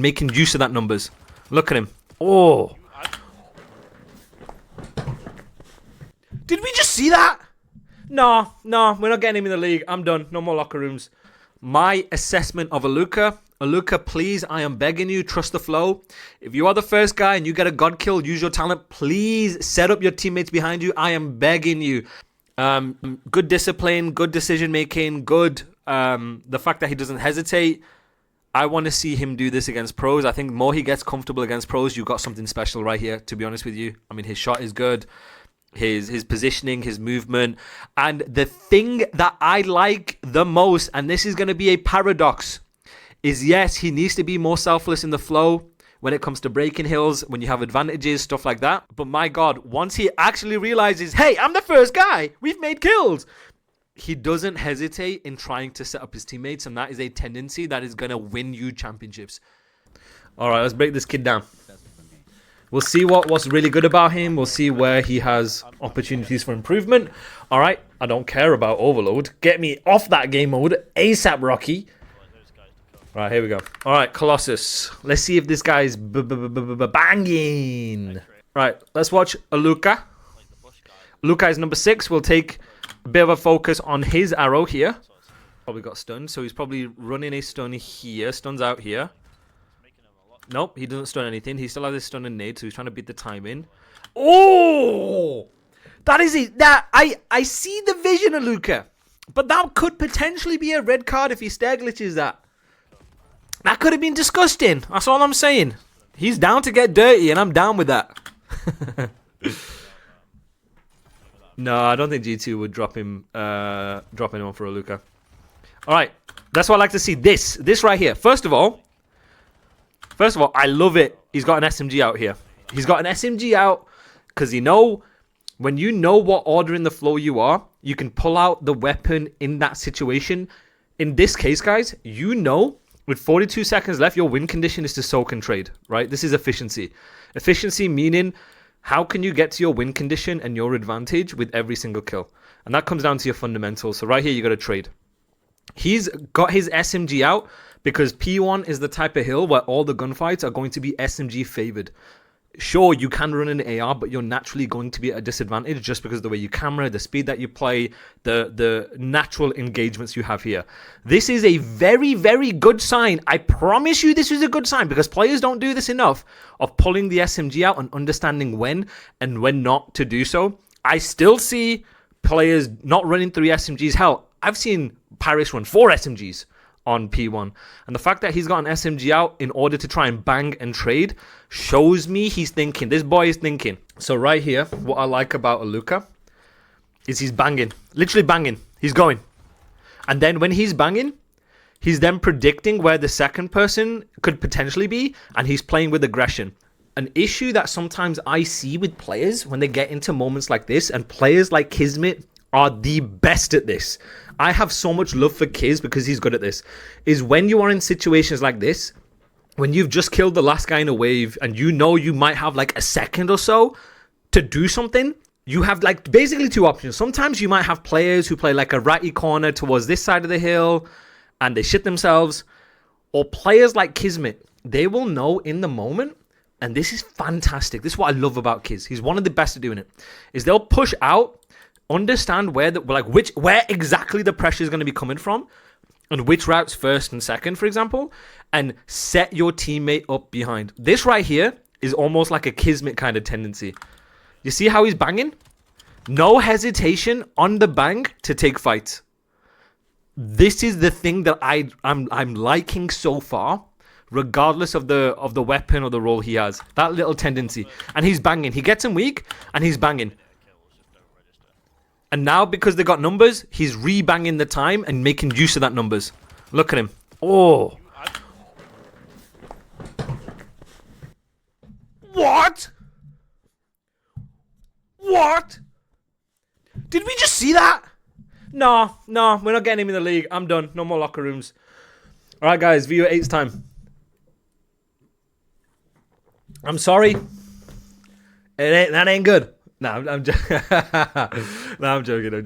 making use of that numbers. Look at him. Oh. Did we just see that? No, we're not getting him in the league. I'm done. No more locker rooms. My assessment of Alluka. Alluka, please, I am begging you, trust the flow. If you are the first guy and you get a god kill, use your talent. Please set up your teammates behind you. I am begging you. Good discipline, good decision making, good. The fact that he doesn't hesitate. I want to see him do this against pros. I think the more he gets comfortable against pros, you've got something special right here, to be honest with you. I mean, his shot is good. His positioning, his movement. And the thing that I like the most, and this is going to be a paradox, is yes, he needs to be more selfless in the flow when it comes to breaking hills, when you have advantages, stuff like that. But my God, once he actually realizes, hey, I'm the first guy, we've made kills, he doesn't hesitate in trying to set up his teammates, and that is a tendency that is going to win you championships. All right, let's break this kid down. We'll see what's really good about him. We'll see where he has opportunities for improvement. All right, I don't care about overload. Get me off that game mode ASAP, Rocky. All right, here we go. All right, Colossus. Let's see if this guy's banging. Right, let's watch Alluka. Alluka is number 6. We'll take a bit of a focus on his arrow here. Probably got stunned, so he's probably running a stun here. Stun's out here. Nope, he doesn't stun anything. He still has his stun and nade, so he's trying to beat the time in. Oh! That is it. I see the vision, Alluka. But that could potentially be a red card if he stare glitches that. That could have been disgusting. That's all I'm saying. He's down to get dirty, and I'm down with that. No, I don't think G2 would drop anyone for Alluka. All right, that's what I like to see. This right here. First of all, I love it. He's got an SMG out here. He's got an SMG out because when you know what order in the flow you are, you can pull out the weapon in that situation. In this case, guys, with 42 seconds left, your win condition is to soak and trade, right? This is efficiency. Efficiency meaning how can you get to your win condition and your advantage with every single kill? And that comes down to your fundamentals. So right here, you got to trade. He's got his SMG out because P1 is the type of hill where all the gunfights are going to be SMG favored. Sure, you can run an AR, but you're naturally going to be at a disadvantage just because of the way you camera, the speed that you play, the natural engagements you have here. This is a very, very good sign. I promise you this is a good sign because players don't do this enough of pulling the SMG out and understanding when and when not to do so. I still see players not running 3 SMGs. Hell, I've seen Paris run 4 SMGs on P1, and the fact that he's got an SMG out in order to try and bang and trade shows me he's thinking. This boy is thinking. So right here, what I like about Alluka is he's banging, literally banging. He's going, and then when he's banging, he's then predicting where the second person could potentially be, and he's playing with aggression. An issue that sometimes I see with players when they get into moments like this, and players like Kismet are the best at this. I have so much love for Kiz because he's good at this. Is when you are in situations like this, when you've just killed the last guy in a wave and you might have like a second or so to do something, you have like basically 2 options. Sometimes you might have players who play like a ratty corner towards this side of the hill and they shit themselves. Or players like Kismet, they will know in the moment, and this is fantastic. This is what I love about Kiz. He's one of the best at doing it. Is they'll push out, understand where exactly the pressure is going to be coming from and which routes first and second, for example, and set your teammate up behind. This right here is almost like a Kismet kind of tendency. You see how he's banging? No hesitation on the bang to take fights. This is the thing that I'm liking so far, regardless of the weapon or the role he has. That little tendency. And he's banging. He gets him weak and he's banging. And now, because they got numbers, he's re-banging the time and making use of that numbers. Look at him. Oh. What? What? Did we just see that? No, we're not getting him in the league. I'm done. No more locker rooms. All right, guys. Viewer 8's time. I'm sorry. That ain't good. No, I'm joking. No, I'm joking. I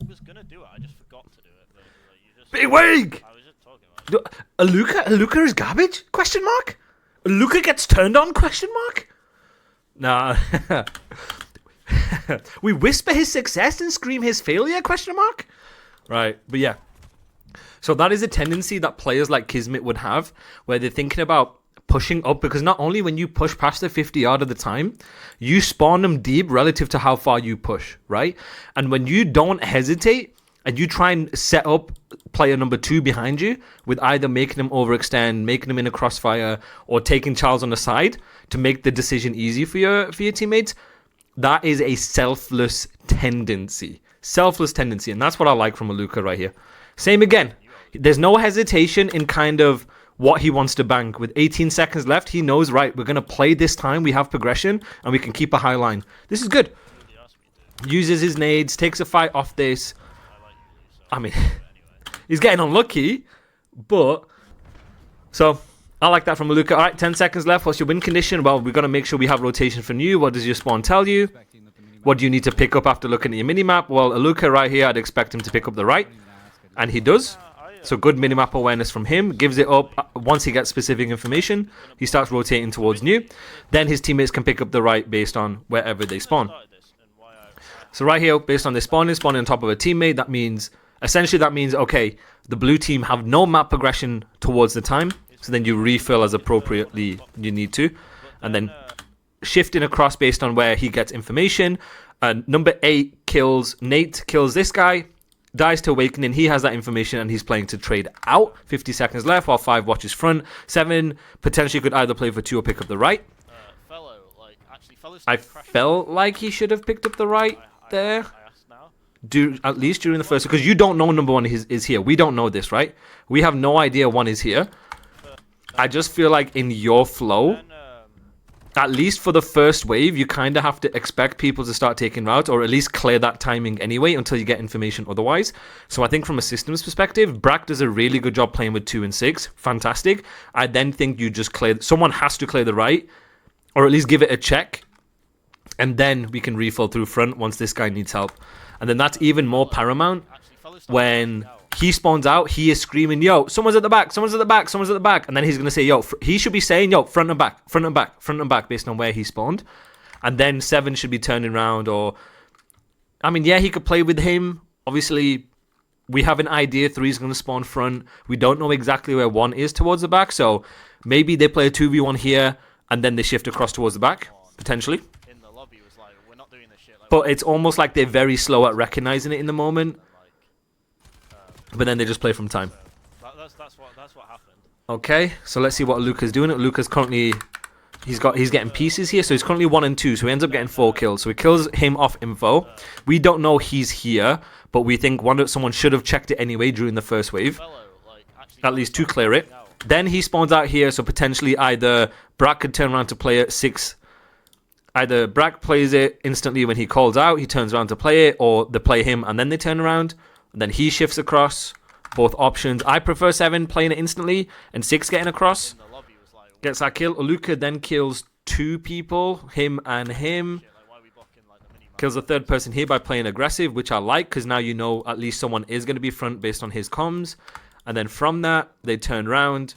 was gonna do it. I just forgot to do it. But, you just... Big week. I was just talking about Alluka is garbage? Question mark? Alluka gets turned on? Question mark? Nah. We whisper his success and scream his failure? Question mark? Right, but yeah. So that is a tendency that players like Kismet would have, where they're thinking about pushing up, because not only when you push past the 50 yard of the time, you spawn them deep relative to how far you push, right? And when you don't hesitate and you try and set up player number 2 behind you with either making them overextend, making them in a crossfire, or taking Charles on the side to make the decision easy for your teammates, that is a selfless tendency. Selfless tendency, and that's what I like from Alluka right here. Same again. There's no hesitation in kind of what he wants to bank. With 18 seconds left, he knows, right, we're going to play this time, we have progression, and we can keep a high line. This is good. Uses his nades, takes a fight off this. I mean, he's getting unlucky, but... So, I like that from Alluka. Alright, 10 seconds left. What's your win condition? Well, we're going to make sure we have rotation for new. What does your spawn tell you? What do you need to pick up after looking at your minimap? Well, Alluka right here, I'd expect him to pick up the right. And he does. So good minimap awareness from him. Gives it up once he gets specific information. He starts rotating towards new. Then his teammates can pick up the right based on wherever they spawn. So right here, based on their spawning on top of a teammate, that means, essentially that means, okay, the blue team have no map progression towards the time. So then you refill as appropriately you need to. And then shifting across based on where he gets information. Number 8 kills Nate, kills this guy. Dies to Awakening, he has that information and he's playing to trade out. 50 seconds left while 5 watches front. 7 potentially could either play for 2 or pick up the right. I felt like he should have picked up the right there. At least during the first, because you don't know number 1 is here. We don't know this, right? We have no idea 1 is here. I just feel like in your flow, at least for the first wave, you kind of have to expect people to start taking routes, or at least clear that timing anyway until you get information otherwise. So I think from a systems perspective, Brack does a really good job playing with 2 and 6. Fantastic. I then think you just clear... Someone has to clear the right, or at least give it a check, and then we can refill through front once this guy needs help. And then that's even more paramount when he spawns out, he is screaming, yo, someone's at the back, someone's at the back, someone's at the back. And then he's going to say, yo, he should be saying, yo, front and back, front and back, front and back, based on where he spawned. And then 7 should be turning around, or... I mean, yeah, he could play with him. Obviously, we have an idea 3 is going to spawn front. We don't know exactly where 1 is towards the back. So maybe they play a 2v1 here, and then they shift across towards the back, potentially. But it's almost like they're very slow at recognizing it in the moment. But then they just play from time. That's what happened. Okay, so let's see what Luca's doing. Luca's currently... He's getting pieces here, so he's currently 1 and 2, so he ends up getting 4 kills. So he kills him off info. We don't know he's here, but we think someone should have checked it anyway during the first wave. At least to clear it. Then he spawns out here, so potentially either Brack could turn around to play it 6. Either Brack plays it instantly when he calls out, he turns around to play it, or they play him and then they turn around. And then he shifts across. Both options. I prefer 7 playing it instantly and 6 getting across. Gets that kill. Alluka then kills 2 people, him and him. Kills a 3rd person here by playing aggressive, which I like, because now you know at least someone is going to be front based on his comms. And then from that, they turn around,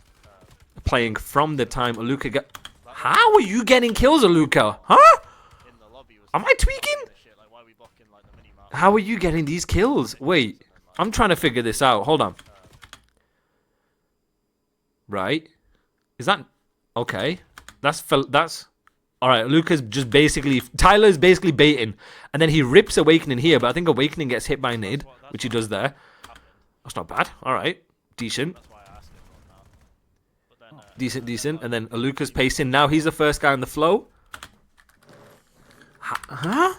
playing from the time Alluka get... How are you getting kills, Alluka? Huh? Am I tweaking? How are you getting these kills? Wait, I'm trying to figure this out. Hold on. Right. Is that... Okay. That's... Alright, Luca's just basically... Tyler's basically baiting. And then he rips Awakening here, but I think Awakening gets hit by a nade, which he does there. That's not bad. Alright. Decent. Decent. And then Alluka's pacing. Now he's the first guy on the flow. Huh?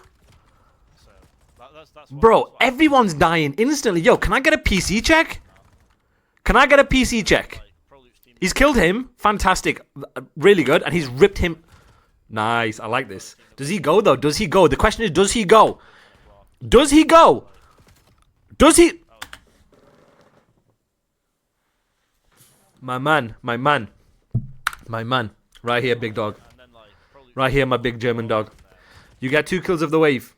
Bro, everyone's dying instantly. Yo, can I get a PC check? Can I get a PC check? He's killed him. Fantastic. Really good. And he's ripped him. Nice. I like this. Does he go, though? Does he go? The question is, does he go? Does he go? Does he... My man. Right here, big dog. Right here, my big German dog. You get 2 kills of the wave.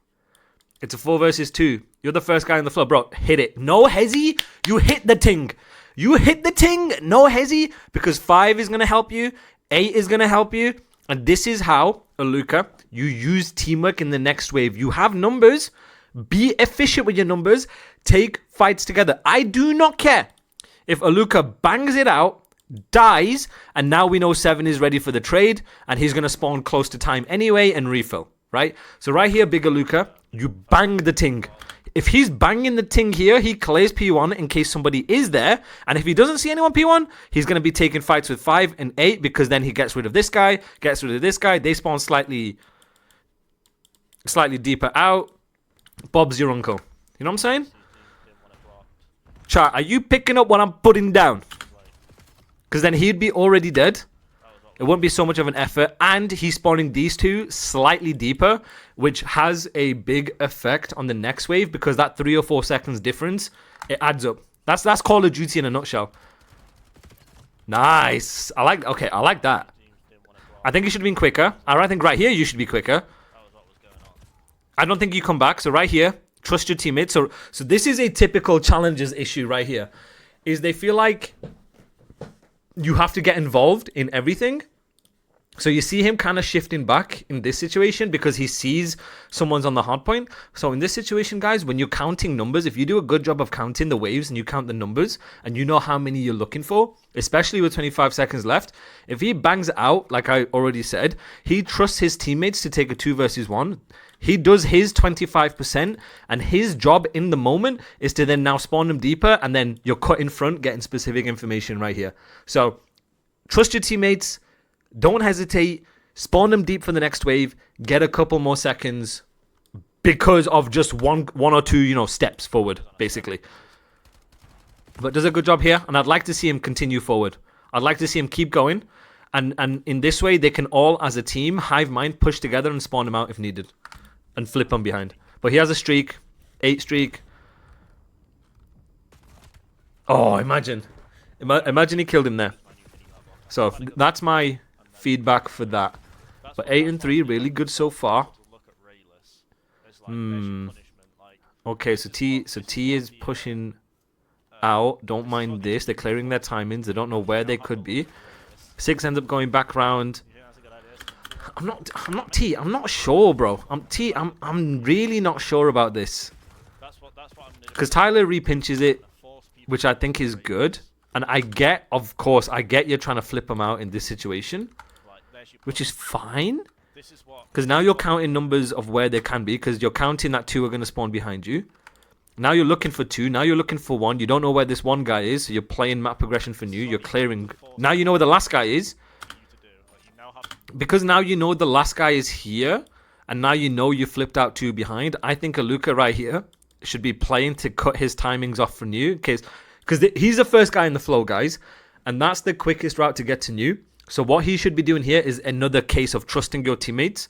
It's a 4 versus 2. You're the first guy on the floor. Bro, hit it. No hezzy. You hit the ting. You hit the ting, no hezzy, because 5 is going to help you, 8 is going to help you. And this is how, Alluka, you use teamwork in the next wave. You have numbers. Be efficient with your numbers. Take fights together. I do not care if Alluka bangs it out, dies, and now we know 7 is ready for the trade, and he's going to spawn close to time anyway and refill, right? So right here, big Alluka, you bang the ting. If he's banging the ting here, he clears P1 in case somebody is there. And if he doesn't see anyone P1, he's going to be taking fights with 5 and 8 because then he gets rid of this guy, gets rid of this guy. They spawn slightly deeper out. Bob's your uncle. You know what I'm saying? Chat, are you picking up what I'm putting down? Because then he'd be already dead. It won't be so much of an effort. And he's spawning these two slightly deeper, which has a big effect on the next wave because that 3 or 4 seconds difference, it adds up. That's Call of Duty in a nutshell. Nice. I like that. I think you should have been quicker. I think right here you should be quicker. I don't think you come back. So right here, trust your teammates. So this is a typical challenges issue right here. Is they feel like you have to get involved in everything. So you see him kind of shifting back in this situation because he sees someone's on the hard point. So in this situation, guys, when you're counting numbers, if you do a good job of counting the waves and you count the numbers and you know how many you're looking for, especially with 25 seconds left, if he bangs out, like I already said, he trusts his teammates to take a 2 versus 1. He does his 25%, and his job in the moment is to then now spawn them deeper, and then you're cut in front getting specific information right here. So trust your teammates. Don't hesitate. Spawn them deep for the next wave. Get a couple more seconds because of just one or two, steps forward, basically. But does a good job here, and I'd like to see him continue forward. I'd like to see him keep going, and in this way, they can all, as a team, hive mind, push together and spawn him out if needed. And flip on behind. But he has a streak. 8 streak. Oh, imagine. Imagine he killed him there. So that's my feedback for that. But 8 and 3, really good so far. Okay, so T is pushing out. Don't mind this. They're clearing their timings. They don't know where they could be. 6 ends up going back round. I'm not T. I'm not sure, bro. I'm really not sure about this. Because Tyler repinches it, which I think is good. And of course, I get you're trying to flip him out in this situation, which is fine. Because now you're counting numbers of where they can be, because you're counting that 2 are going to spawn behind you. Now you're looking for 2. Now you're looking for 1. You don't know where this 1 guy is, so you're playing map progression for new. You're clearing. Now you know where the last guy is. Because now you know the last guy is here, and now you know you flipped out 2 behind. I think Alluka right here should be playing to cut his timings off for new, because he's the first guy in the flow, guys, and that's the quickest route to get to new. So what he should be doing here is another case of trusting your teammates,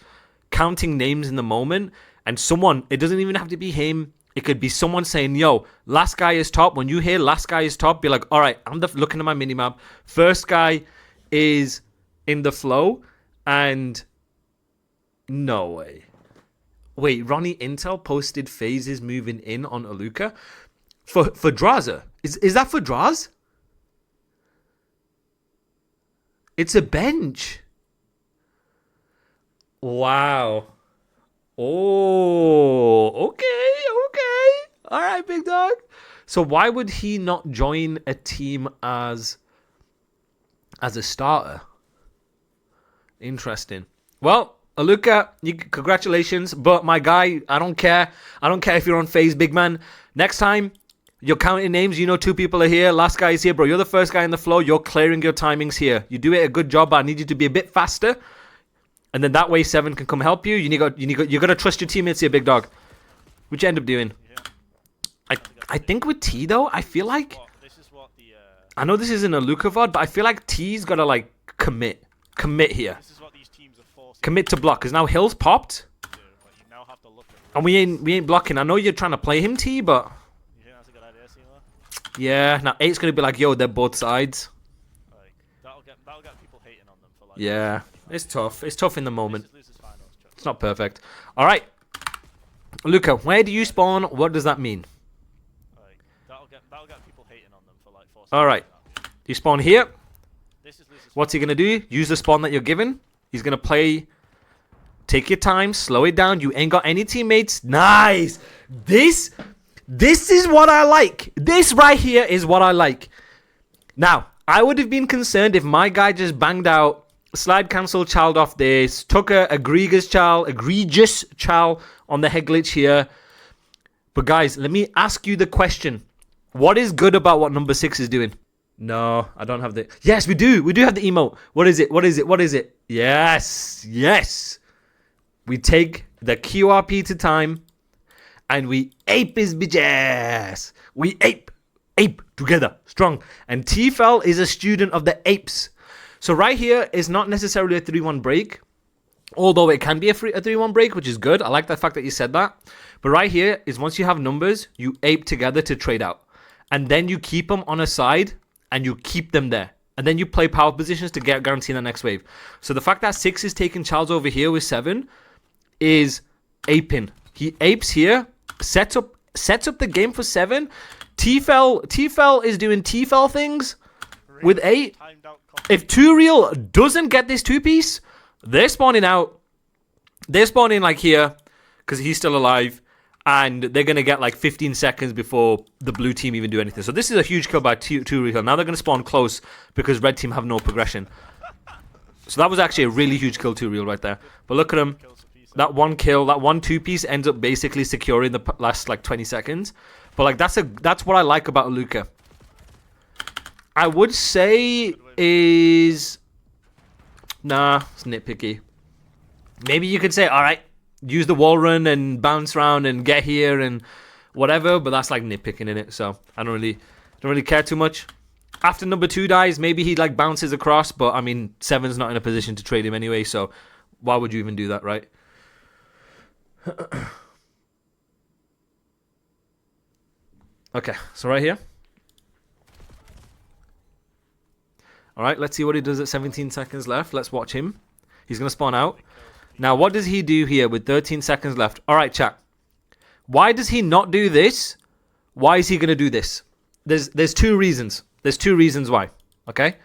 counting names in the moment, and someone, it doesn't even have to be him. It could be someone saying, yo, last guy is top. When you hear last guy is top, be like, all right, I'm looking at my minimap. First guy is in the flow. And no way. Wait, Ronnie Intel posted FaZe moving in on Alluka for Draza. Is that for Draz? It's a bench. Wow. Oh, okay. All right, big dog. So why would he not join a team as a starter? Interesting. Well, Alluka, congratulations. But my guy, I don't care. I don't care if you're on FaZe, big man. Next time, you're counting names. You know 2 people are here. Last guy is here, bro. You're the first guy in the flow. You're clearing your timings here. You do it a good job. But I need you to be a bit faster. And then that way 7 can come help you. You got to trust your teammates here, big dog. What you end up doing? I think with T, though, I feel like... I know this isn't a Alluka VOD, but I feel like T's got to, like, commit. Commit here. Commit to block, because now Hill's popped. And we ain't blocking. I know you're trying to play him, T, but... Yeah, now 8's going to be like, yo, they're both sides. That'll get people hating on them for like... Yeah, it's tough. It's tough in the moment. It's not perfect. All right. Alluka, where do you spawn? What does that mean? That'll get people hating on them for like 4 course. All right. You spawn here. This is Lucy's What's he going to do? Use the spawn that you're given. He's going to play. Take your time. Slow it down. You ain't got any teammates. Nice. This is what I like. This right here is what I like. Now, I would have been concerned if my guy just banged out slide cancel child off this, took a egregious child on the head glitch here. But guys, let me ask you the question. What is good about what number 6 is doing? No, I don't have the... Yes, we do. We do have the emote. What is it? What is it? What is it? Yes. Yes. We take the QRP to time and we ape his bitches. We ape together, strong. And Tfel is a student of the apes. So right here is not necessarily a 3-1 break, although it can be a 3-1 break, which is good. I like the fact that you said that. But right here is once you have numbers, you ape together to trade out. And then you keep them on a side and you keep them there. And then you play power positions to get guarantee the next wave. So the fact that 6 is taking Charles over here with 7 is aping. He apes here, sets up the game for 7. Tfel is doing Tfel things with 8. If 2REAL doesn't get this 2-piece, they're spawning out. They're spawning like here because he's still alive. And they're going to get like 15 seconds before the blue team even do anything. So this is a huge kill by 2REAL. Now they're going to spawn close because red team have no progression. So that was actually a really huge kill 2REAL right there. But look at him. That one kill, that 1 2-piece ends up basically securing the last like 20 seconds. But like that's what I like about Alluka. I would say is... Nah, it's nitpicky. Maybe you could say, all right, use the wall run and bounce around and get here and whatever, but that's like nitpicking in it, so I don't really care too much. After number 2 dies, maybe he like bounces across, but I mean 7's not in a position to trade him anyway, so why would you even do that, right? Okay, so right here. All right, let's see what he does at 17 seconds left. Let's watch him. He's going to spawn out. Now, what does he do here with 13 seconds left? All right, chat. Why does he not do this? Why is he going to do this? There's 2 reasons. There's 2 reasons why, okay?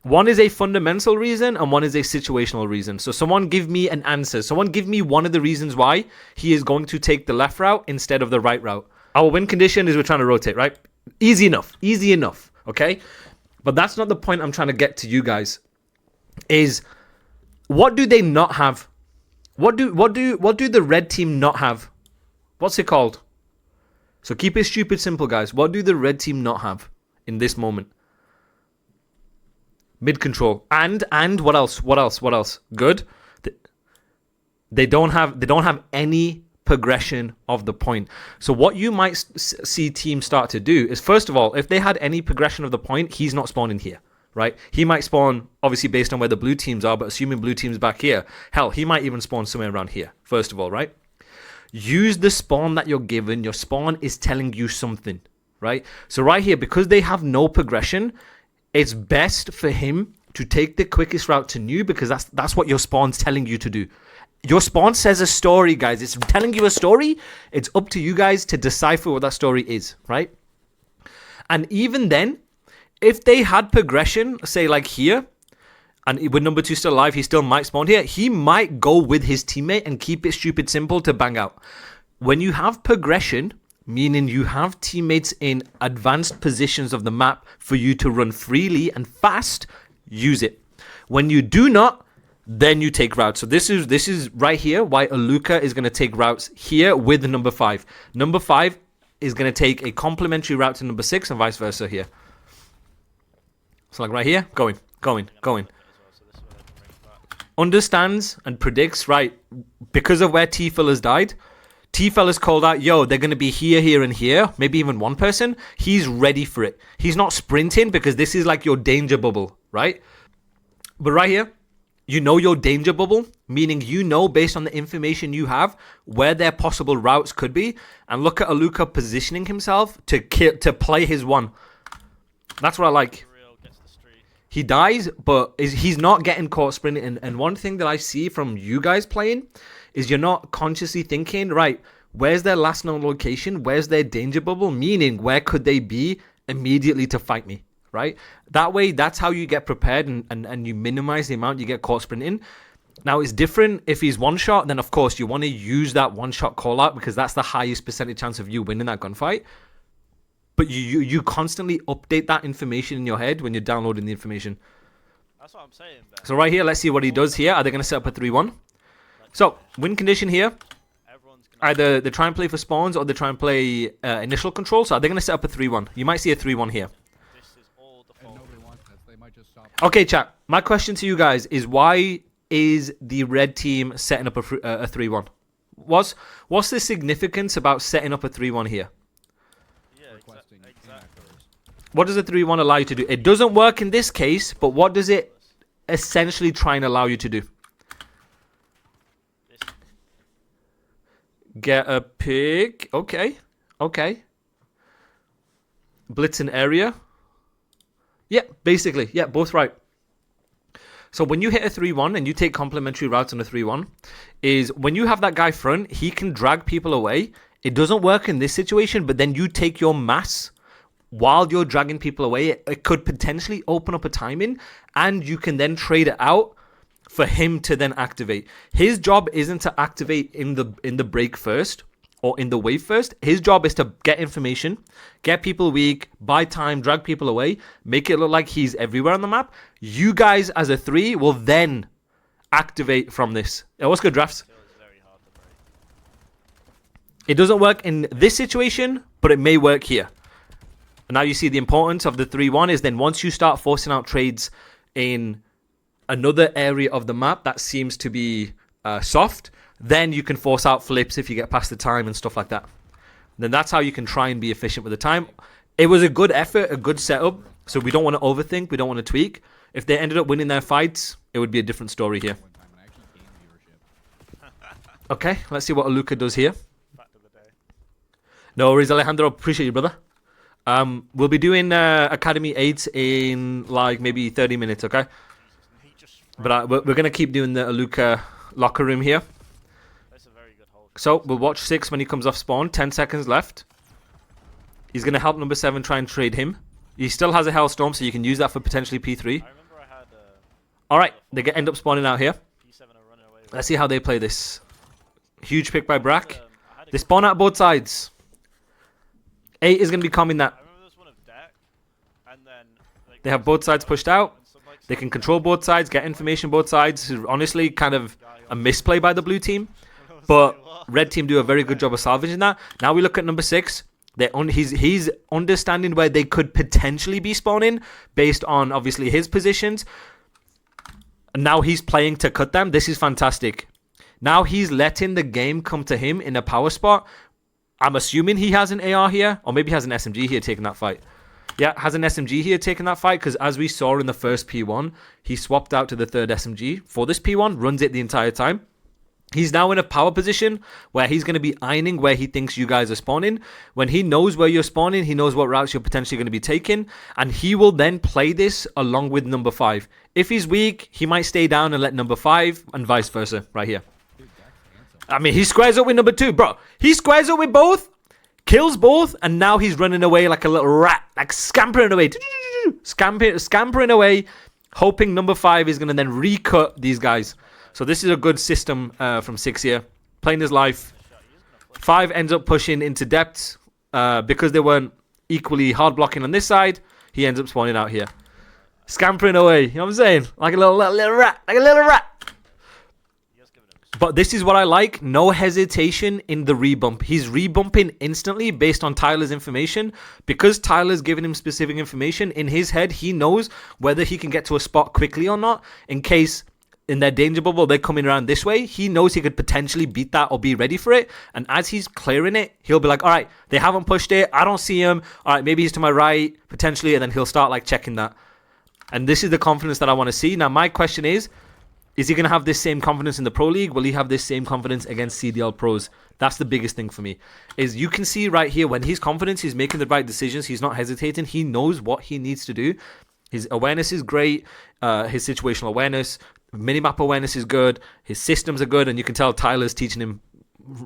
One is a fundamental reason and one is a situational reason. So someone give me an answer. Someone give me one of the reasons why he is going to take the left route instead of the right route. Our win condition is we're trying to rotate, right? Easy enough, okay? But that's not the point I'm trying to get to you guys. Is what do they not have? What do the red team not have? What's it called? So keep it stupid simple, guys. What do the red team not have in this moment? Mid control. And what else? What else? Good. They don't have any progression of the point. So what you might see teams start to do is, first of all, if they had any progression of the point, he's not spawning here, right? He might spawn, obviously, based on where the blue teams are, but assuming blue team's back here, hell, he might even spawn somewhere around here, first of all, right? Use the spawn that you're given. Your spawn is telling you something, right? So right here, because they have no progression, it's best for him to take the quickest route to new, because that's what your spawn's telling you to do. Your spawn says a story, guys. It's telling you a story. It's up to you guys to decipher what that story is, right? And even then, if they had progression, say like here, and with number 2 still alive, he still might spawn here. He might go with his teammate and keep it stupid simple to bang out. When you have progression, meaning you have teammates in advanced positions of the map for you to run freely and fast, use it. When you do not, then you take routes. So this is right here why Alluka is going to take routes here with number 5. Number 5 is going to take a complementary route to number 6 and vice versa here. So like right here, going. Understands and predicts, right, because of where Tfel has died. Tfel has called out, yo, they're going to be here, here, and here. Maybe even one person. He's ready for it. He's not sprinting because this is like your danger bubble, right? But right here, you know your danger bubble, meaning you know based on the information you have where their possible routes could be. And look at Alluka positioning himself to play his one. That's what I like. He dies, but he's not getting caught sprinting. And one thing that I see from you guys playing is you're not consciously thinking, right, where's their last known location? Where's their danger bubble? Meaning, where could they be immediately to fight me, right? That way, that's how you get prepared and you minimize the amount you get caught sprinting. Now, it's different if he's one shot, then of course you want to use that one shot call out because that's the highest percentage chance of you winning that gunfight. But you constantly update that information in your head when you're downloading the information. That's what I'm saying, Ben. So right here, let's see what he does here. Are they going to set up a 3-1? So, win condition here. Either they try and play for spawns or they try and play initial control. So, are they going to set up a 3-1? You might see a 3-1 here. This is all default. Okay, chat. My question to you guys is why is the red team setting up a 3-1? What's the significance about setting up a 3-1 here? Exactly. What does a 3-1 allow you to do? It doesn't work in this case, but what does it essentially try and allow you to do? Get a pick. Okay. Blitz an area. Yeah, basically. Yeah, both right. So when you hit a 3-1 and you take complementary routes on a 3-1, is when you have that guy front, he can drag people away. It doesn't work in this situation, but then you take your mass while you're dragging people away. It could potentially open up a timing, and you can then trade it out for him to then activate. His job isn't to activate in the break first or in the wave first. His job is to get information, get people weak, buy time, drag people away, make it look like he's everywhere on the map. You guys as a 3 will then activate from this. What's good, Drafts? It doesn't work in this situation, but it may work here. And now you see the importance of the 3-1 is then once you start forcing out trades in another area of the map that seems to be soft, then you can force out flips if you get past the time and stuff like that. Then that's how you can try and be efficient with the time. It was a good effort, a good setup, so we don't want to overthink, we don't want to tweak. If they ended up winning their fights, it would be a different story here. Okay, let's see what Alluka does here. No worries, Alejandro, appreciate you, brother. We'll be doing Academy 8 in like maybe 30 minutes, okay? But we're going to keep doing the Alluka locker room here. That's a very good hold. So we'll watch 6 when he comes off spawn. 10 seconds left. He's going to help number 7 try and trade him. He still has a Hellstorm, so you can use that for potentially P3. I remember I had Alright, they end up spawning out here. P7 are running away with. Let's see how they play this. Huge pick by Brack. They spawn out both sides. 8 is going to be coming that. I remember this one of deck, and then like, They have both sides pushed out. They can control both sides, get information both sides. Honestly, kind of a misplay by the blue team. But red team do a very good job of salvaging that. Now we look at number 6. He's understanding where they could potentially be spawning based on, obviously, his positions. And now he's playing to cut them. This is fantastic. Now he's letting the game come to him in a power spot. I'm assuming he has an AR here, or maybe he has an SMG here taking that fight. Yeah, has an SMG here taking that fight, because as we saw in the first P1, he swapped out to the third SMG for this P1, runs it the entire time. He's now in a power position where he's going to be ironing where he thinks you guys are spawning. When he knows where you're spawning, he knows what routes you're potentially going to be taking, and he will then play this along with number 5. If he's weak, he might stay down and let number 5, and vice versa, right here. I mean, he squares up with number 2, bro. He squares up with both, kills both, and now he's running away like a little rat, like scampering away, scampering away, hoping number 5 is going to then recut these guys. So this is a good system from 6 here, playing his life. 5 ends up pushing into depth because they weren't equally hard blocking on this side. He ends up spawning out here, scampering away. You know what I'm saying? Like a little rat, like a little rat. But this is what I like. No hesitation in the rebump. He's rebumping instantly based on Tyler's information. Because Tyler's giving him specific information, in his head, he knows whether he can get to a spot quickly or not. In case in their danger bubble, they're coming around this way. He knows he could potentially beat that or be ready for it. And as he's clearing it, he'll be like, all right, they haven't pushed it. I don't see him. All right, maybe he's to my right, potentially. And then he'll start like checking that. And this is the confidence that I want to see. Now, my question is he going to have this same confidence in the Pro League? Will he have this same confidence against CDL Pros? That's the biggest thing for me. Is you can see right here, when he's confident, he's making the right decisions. He's not hesitating. He knows what he needs to do. His awareness is great. His situational awareness, minimap awareness is good. His systems are good. And you can tell Tyler's teaching him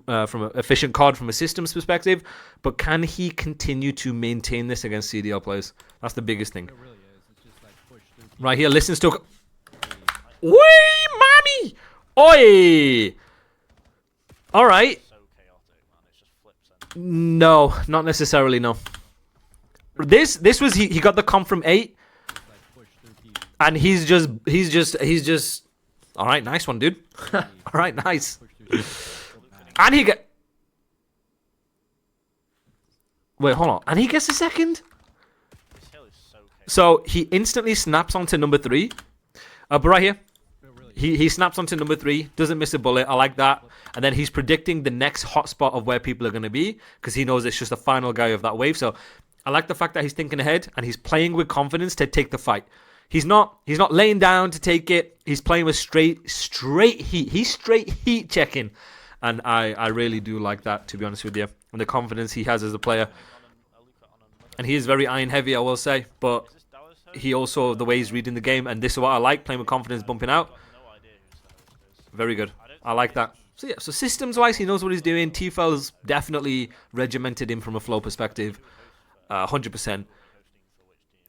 from an efficient COD from a systems perspective, but can he continue to maintain this against CDL players? That's the biggest thing. It really is. It's just like push through. Right here, listens to. Wee, mommy! Oi! All right. So chaotic, man. It just flips and No, not necessarily. No. This was he got the comp from 8, Like push through people. and he's just. All right, nice one, dude. All right, nice. Push through people. And he get. Wait, hold on. And he gets a second. this hill is so chaotic. So he instantly snaps onto number 3. But right here, It really he snaps onto number 3, doesn't miss a bullet. I like that. And then he's predicting the next hotspot of where people are going to be, because he knows it's just the final guy of that wave. So I like the fact that he's thinking ahead and he's playing with confidence to take the fight. He's not laying down to take it. He's playing with straight heat. He's straight heat checking. And I really do like that, to be honest with you. And the confidence he has as a player. And he is very iron heavy, I will say. But Is this Dallas host? he also, the way he's reading the game, and this is what I like, playing with confidence, bumping out. I've got no idea who's the host is. Very good. I don't I like think that. So yeah, so systems-wise, he knows what he's doing. Tfel's definitely regimented him from a flow perspective, 100%. hosting for which team.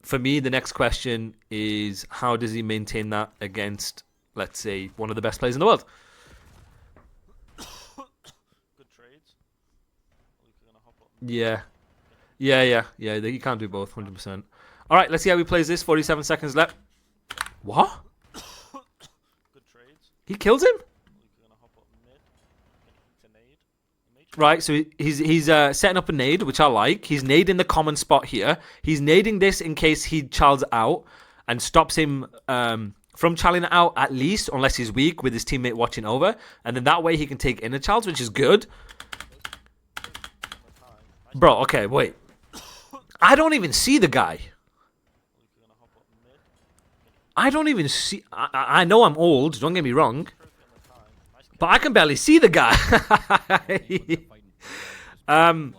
For me, the next question is, how does he maintain that against, let's say, one of the best players in the world? Good trades. Alluka gonna hop up. Yeah. You can't do both, 100%. All right, let's see how he plays this. 47 seconds left. What? Good trades. He kills him? Alluka gonna hop up mid. Gonna eat a nade. A major Right, so he's setting up a nade, which I like. He's nading the common spot here. He's nading this in case he chal's out and stops him from challing out at least, unless he's weak with his teammate watching over. And then that way he can take inner chals, which is good. time. Nice. Bro, okay, wait. I don't even see the guy. Alluka gonna hop up mid. I don't even see... I know I'm old, don't get me wrong. Trophy on the time. Nice But I can barely see the guy. fighting. Um,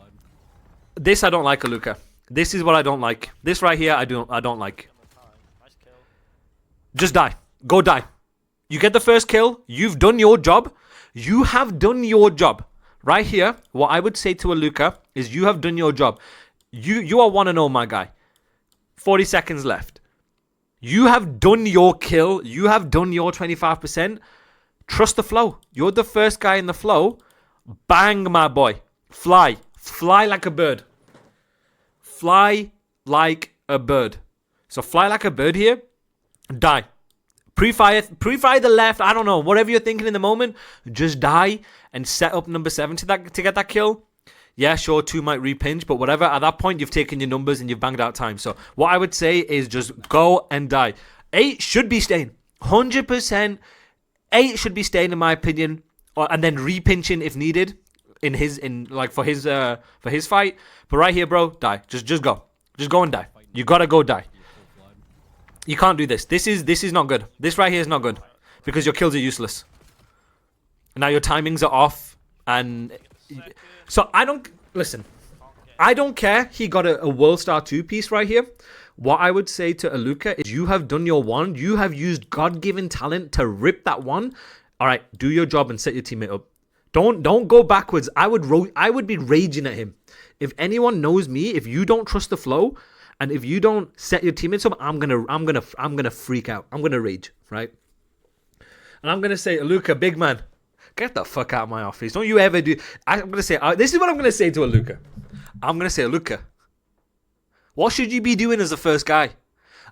this I don't like, Alluka. This is what I don't like. This right here, I don't like. on the time. Nice kill. Just die. Go die. You get the first kill. You've done your job. You have done your job. Right here, what I would say to Alluka is you have done your job. You are 1-0, my guy. 40 seconds left. You have done your kill. You have done your 25%. Trust the flow. You're the first guy in the flow. Bang, my boy. Fly. Fly like a bird. Fly like a bird. So fly like a bird here. Die. Pre-fire the left. I don't know. Whatever you're thinking in the moment, just die and set up number 7 to get that kill. Yeah, sure, 2 might repinch, but whatever. At that point, you've taken your numbers and you've banged out time. So what I would say is just go and die. 8 should be staying. 100%. 8 should be staying, in my opinion, and then repinching if needed for his fight. But right here, bro, die. Just go. Just go and die. You gotta go die. You can't do this. This is not good. This right here is not good because your kills are useless. Now your timings are off, and so I don't listen. I don't care. He got a World Star 2 piece right here. What I would say to Alluka is you have done your one. You have used God-given talent to rip that one. All right, do your job and set your teammate up. Don't go backwards. I would be raging at him. If anyone knows me, if you don't trust the flow, and if you don't set your teammates up, I'm gonna freak out. I'm gonna rage, right? And I'm gonna say, Alluka, big man, get the fuck out of my office. Don't you ever do. I'm gonna say this is what I'm gonna say to Alluka. I'm gonna say, Alluka, what should you be doing as the first guy?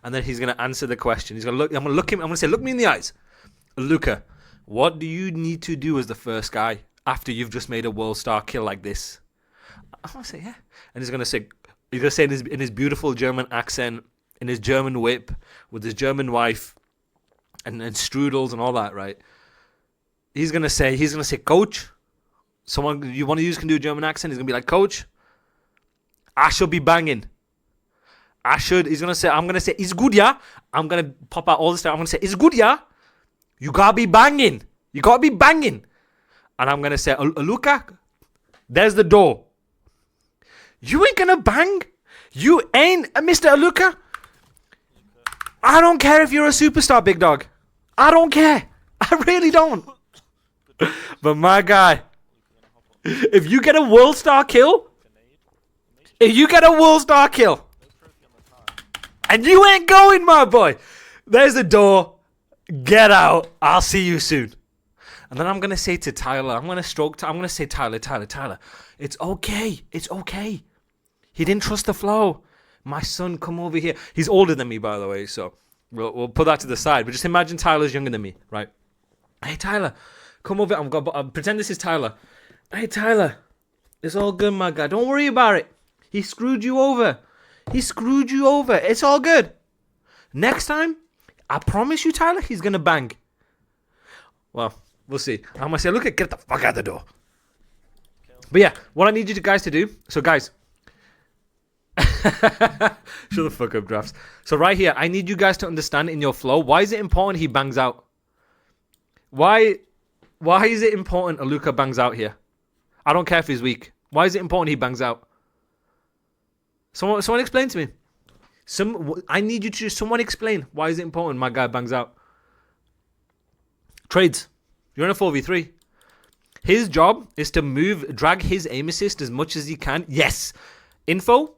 And then he's gonna answer the question. He's gonna look. I'm gonna look him. I'm gonna say, look me in the eyes, Alluka. What do you need to do as the first guy after you've just made a world star kill like this? I'm gonna say, yeah. And he's gonna say in his beautiful German accent, in his German whip, with his German wife, and strudels and all that, right? He's gonna say, Coach, one of you can do a German accent. He's gonna be like, Coach, I should be banging. He's gonna say, I'm gonna say, it's good, yeah. I'm gonna pop out all this stuff. I'm gonna say, it's good, yeah. You gotta be banging. You gotta be banging. And I'm gonna say, Alluka, there's the door. You ain't gonna bang. You ain't, Mr. Alluka. I don't care if you're a superstar, big dog. I don't care. I really don't. But my guy, If you get a world star kill, and you ain't going, my boy, there's the door. Get out. I'll see you soon. And then I'm gonna say to Tyler, I'm gonna say, Tyler, it's okay. It's okay. He didn't trust the flow. My son, come over here. He's older than me, by the way, so we'll put that to the side. But just imagine Tyler's younger than me, right? Hey, Tyler, come over. Pretend this is Tyler. Hey, Tyler, it's all good, my guy. Don't worry about it. He screwed you over. It's all good. Next time, I promise you, Tyler, he's gonna bang. Well, we'll see. I'm gonna say, look, get the fuck out the door. But yeah, what I need you guys to do. So, guys. Shut the fuck up, drafts. So right here, I need you guys to understand in your flow, why is it important he bangs out? Why is it important Alluka bangs out here? I don't care if he's weak. Why is it important he bangs out? Someone explain to me. I need you to someone explain why is it important my guy bangs out. Trades. You're in a 4v3. His job is to drag his aim assist as much as he can. Yes. Info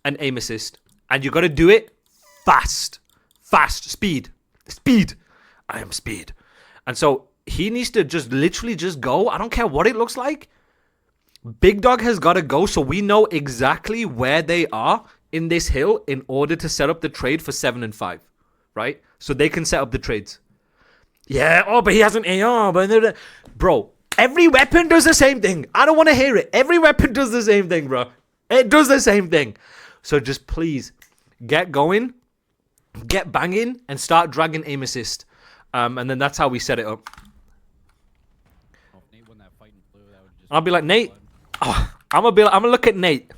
and aim assist. And you got to do it fast. Speed. I am speed. And so he needs to just literally just go. I don't care what it looks like. Big Dog has got to go so we know exactly where they are in this hill in order to set up the trade for 7 and 5. Right? So they can set up the trades. Yeah, oh, but he has an AR. Bro, every weapon does the same thing. I don't want to hear it. Every weapon does the same thing, bro. It does the same thing. So just please get going, get banging, and start dragging aim assist. And then that's how we set it up. I'll be like, Nate. Oh, I'm gonna look at Nate.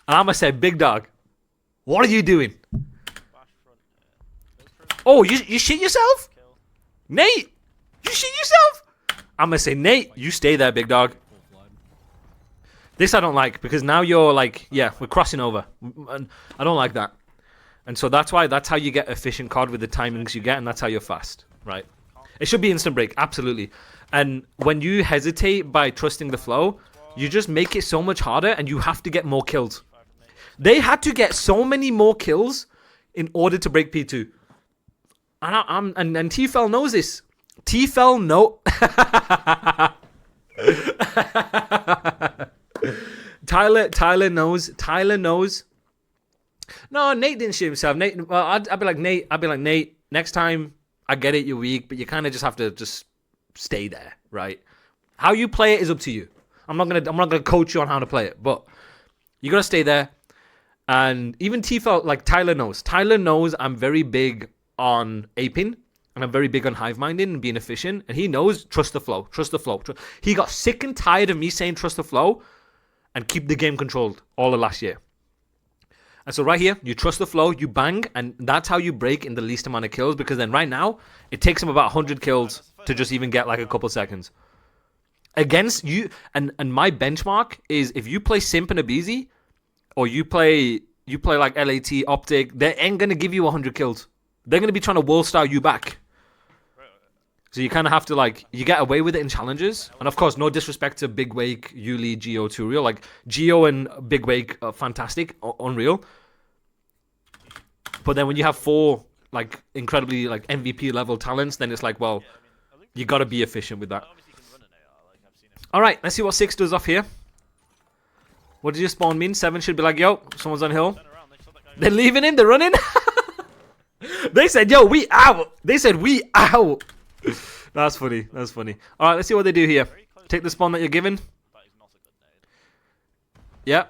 And I'm gonna say, Big Dog, what are you doing? Oh, you shit yourself? Nate, you shit yourself? I'm gonna say, Nate, you stay there, Big Dog. This I don't like, because now you're like, yeah, we're crossing over. And I don't like that. And so that's how you get efficient COD with the timings you get, and that's how you're fast, right? It should be instant break, absolutely. And when you hesitate by trusting the flow, you just make it so much harder, and you have to get more kills. They had to get so many more kills in order to break P2. And Tfel knows this. Tfel know. Tyler knows. No, Nate didn't shoot himself. Nate, well, I'd be like Nate. Next time, I get it, you're weak, but you kind of just have to just stay there, right? How you play it is up to you. I'm not gonna coach you on how to play it, but you gotta stay there. And even Tfel, like Tyler knows I'm very big on aping, and I'm very big on hive minding and being efficient. And he knows trust the flow. He got sick and tired of me saying trust the flow and keep the game controlled all of last year. And so right here, you trust the flow, you bang, and that's how you break in the least amount of kills, because then right now, it takes him about 100 kills to just even get like a couple seconds. Against you, and my benchmark is if you play Simp and Abizi, or you play like LAT, Optic, they ain't going to give you 100 kills. They're going to be trying to world style you back. So you kind of have to, like, you get away with it in challenges. And of course, no disrespect to Big Wake, Yuli, Geo, DREAL. Like, Geo and Big Wake are fantastic, unreal. But then when you have 4, like, incredibly, like, MVP level talents, then it's like, well, you got to be efficient with that. All right, let's see what 6 does off here. What does your spawn mean? 7 should be like, yo, someone's on hill. They're leaving him, they're running. They said, yo, we out. They said, we out. That's funny. All right, let's see what they do here. Take the spawn that you're given. Yeah.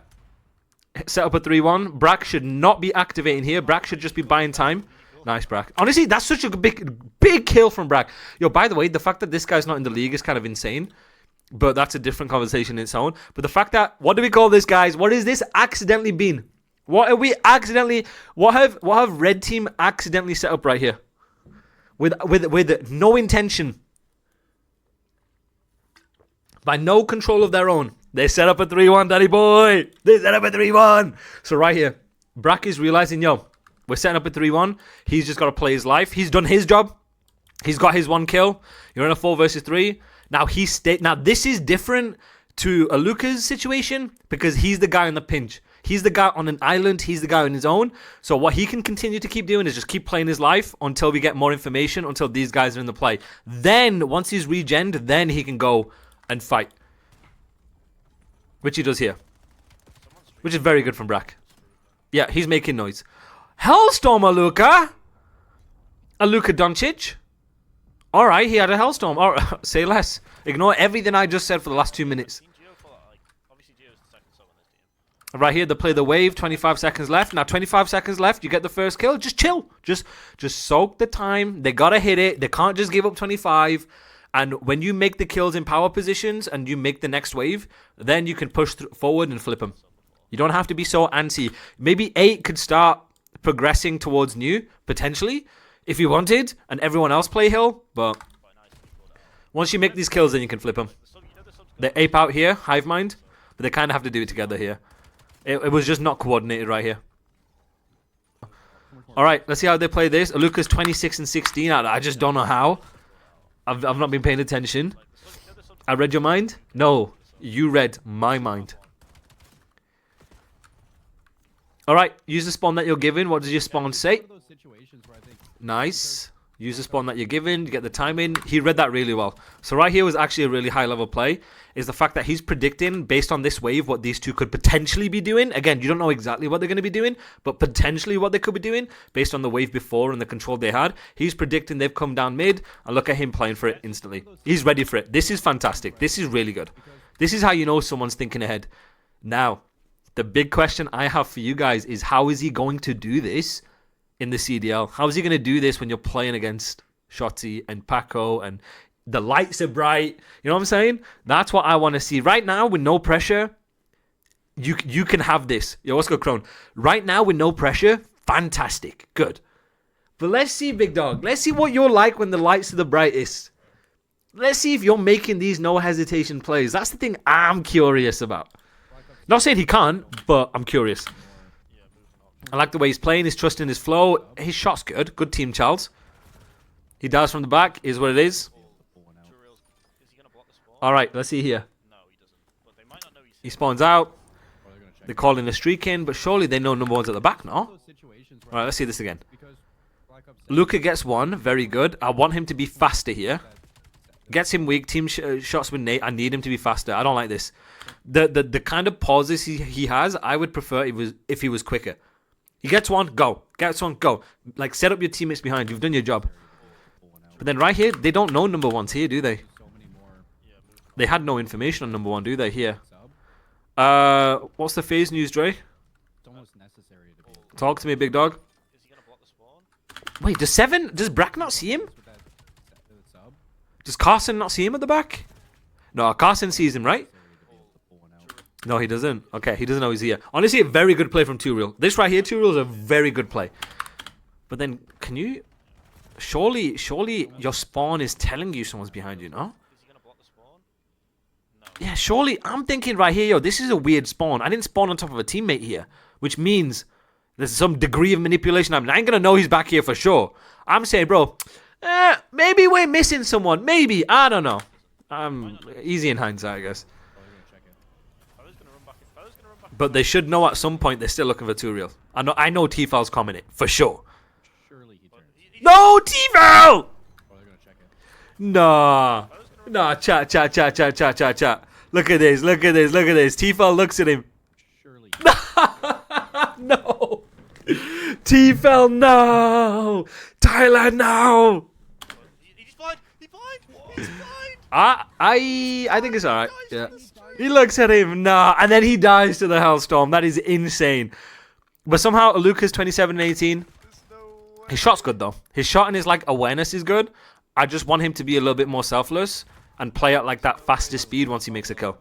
Set up a 3-1. Brack should not be activating here. Brack should just be buying time. Nice, Brack. Honestly, that's such a big kill from Brack. Yo, by the way, the fact that this guy's not in the league is kind of insane. But that's a different conversation in its own. But the fact that, what do we call this, guys? What has this accidentally been? What have we accidentally, what have Red Team accidentally set up right here? With no intention. By no control of their own. They set up a 3-1, daddy boy. They set up a 3-1. So right here, Brack is realizing, yo, we're setting up a 3-1. He's just got to play his life. He's done his job. He's got his 1 kill. You're in a 4 versus 3. Now now this is different to Alluka's situation because he's the guy in the pinch. He's the guy on an island. He's the guy on his own. So what he can continue to keep doing is just keep playing his life until we get more information, until these guys are in the play. Then, once he's regened, then he can go and fight. Which he does here. Which is very good from Brack. Yeah, he's making noise. Hellstorm Alluka! Alluka Doncic. Alright, he had a Hellstorm. Alright, say less. Ignore everything I just said for the last 2 minutes. Right here, they play the wave. 25 seconds left. Now, 25 seconds left. You get the first kill. Just chill. Just soak the time. They gotta hit it. They can't just give up 25. And when you make the kills in power positions and you make the next wave, then you can push forward and flip them. You don't have to be so antsy. Maybe 8 could start progressing towards new, potentially, if you wanted, and everyone else play hill. But once you make these kills, then you can flip them. They ape out here, hive mind, but they kind of have to do it together here. It was just not coordinated right here. Alright, let's see how they play this. Alluka's 26 and 16. I just don't know how. I've not been paying attention. I read your mind? No, you read my mind. Alright, use the spawn that you're given. What does your spawn say? Nice. Use the spawn that you're given. You get the timing. He read that really well. So right here was actually a really high level play. Is the fact that he's predicting, based on this wave, what these two could potentially be doing. Again, you don't know exactly what they're going to be doing, but potentially what they could be doing, based on the wave before and the control they had. He's predicting they've come down mid, and look at him playing for it instantly. He's ready for it. This is fantastic. This is really good. This is how you know someone's thinking ahead. Now, the big question I have for you guys is, how is he going to do this in the CDL? How is he going to do this when you're playing against Shotzi and Paco and the lights are bright? You know what I'm saying? That's what I want to see. Right now, with no pressure, you can have this. Yo, what's good, Crone? Right now, with no pressure, fantastic. Good. But let's see, big dog. Let's see what you're like when the lights are the brightest. Let's see if you're making these no hesitation plays. That's the thing I'm curious about. Not saying he can't, but I'm curious. I like the way he's playing. He's trusting his flow. His shot's good. Good team, Charles. He dives from the back. Is what it is. Alright, let's see here. He spawns out. They're calling a streak in, but surely they know number one's at the back, no? Alright, let's see this again. Luka gets one. Very good. I want him to be faster here. Gets him weak. Team shots with Nate. I need him to be faster. I don't like this. The kind of pauses he has, I would prefer if he was quicker. He gets one, go. Gets one, go. Like, set up your teammates behind. You've done your job. But then right here, they don't know number one's here, do they? They had no information on number one, do they? Here. What's the FaZe news, Dre? Talk to me, big dog. Wait, does Brack not see him? Does Carson not see him at the back? No, Carson sees him, right? No, he doesn't. Okay, he doesn't know he's here. Honestly, a very good play from DREAL. This right here, DREAL, is a very good play. But then, can you... Surely your spawn is telling you someone's behind you, no? Yeah, surely. I'm thinking right here, yo, this is a weird spawn. I didn't spawn on top of a teammate here. Which means there's some degree of manipulation. I mean, I ain't going to know he's back here for sure. I'm saying, bro, maybe we're missing someone. Maybe. I don't know. Easy in hindsight, I guess. But they should know at some point they're still looking for DREAL. I know Tfel's commenting for sure. No, Tfel! Nah. Nah, chat. Look at this. Tfel looks at him. No. Tfel, no. Thailand, no. He's blind. He's blind. I think it's alright. Yeah. He looks at him, nah, and then he dies to the Hellstorm. That is insane. But somehow, Alluka's 27 and 18. His shot's good, though. His shot and his, like, awareness is good. I just want him to be a little bit more selfless and play at, like, that faster speed once he makes a kill.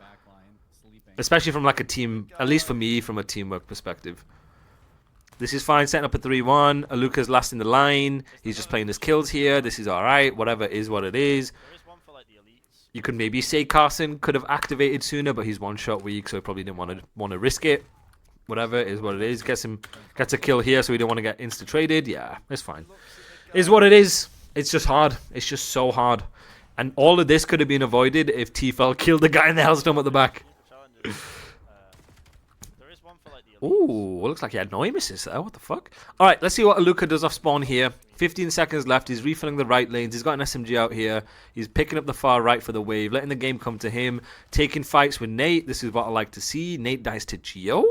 Especially from, like, a team, at least for me, from a teamwork perspective. This is fine, setting up a 3-1. Alluka's last in the line. He's just playing his kills here. This is alright. Whatever is what it is. You could maybe say Carson could have activated sooner, but he's one shot weak, so he probably didn't want to risk it. Whatever is what it is. Gets a kill here, so we don't want to get insta traded. Yeah, it's fine. Is what it is. It's just hard. It's just so hard. And all of this could have been avoided if Tfel killed the guy in the Hellstorm at the back. Challenges. There is one for like the elites. Ooh, looks like he had no aim assist there. What the fuck? All right, let's see what Alluka does off spawn here. 15 seconds left. He's refilling the right lanes. He's got an SMG out here. He's picking up the far right for the wave, letting the game come to him. Taking fights with Nate. This is what I like to see. Nate dies to Geo.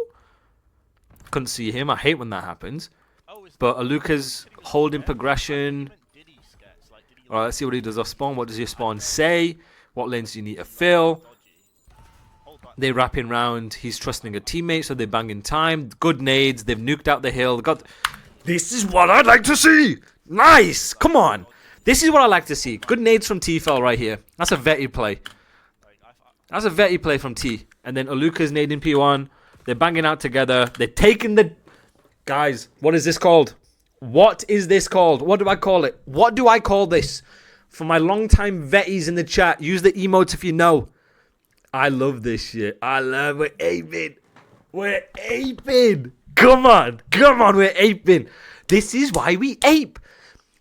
Couldn't see him. I hate when that happens. Oh, is But Alluka's holding progression. did he sketch? Like, did he All right, let's see what he does off spawn. What does your spawn say? What lanes do you need to fill? dodgy? Hold back. They wrapping round. He's trusting a teammate, so they bang in time. Good nades. They've nuked out the hill. This is what I'd like to see. Nice. Come on. This is what I like to see. Good nades from Tfel right here. That's a vetty play. Like, That's a vetty play from T. And then Alluka's nading P1. They're banging out together. They're taking the... Guys, what is this called? What is this called? What do I call it? What do I call this? For my long-time vetties in the chat, use the emotes if you know. I love this shit. I love it. We're aping. We're aping. Come on. Come on, we're aping. This is why we ape.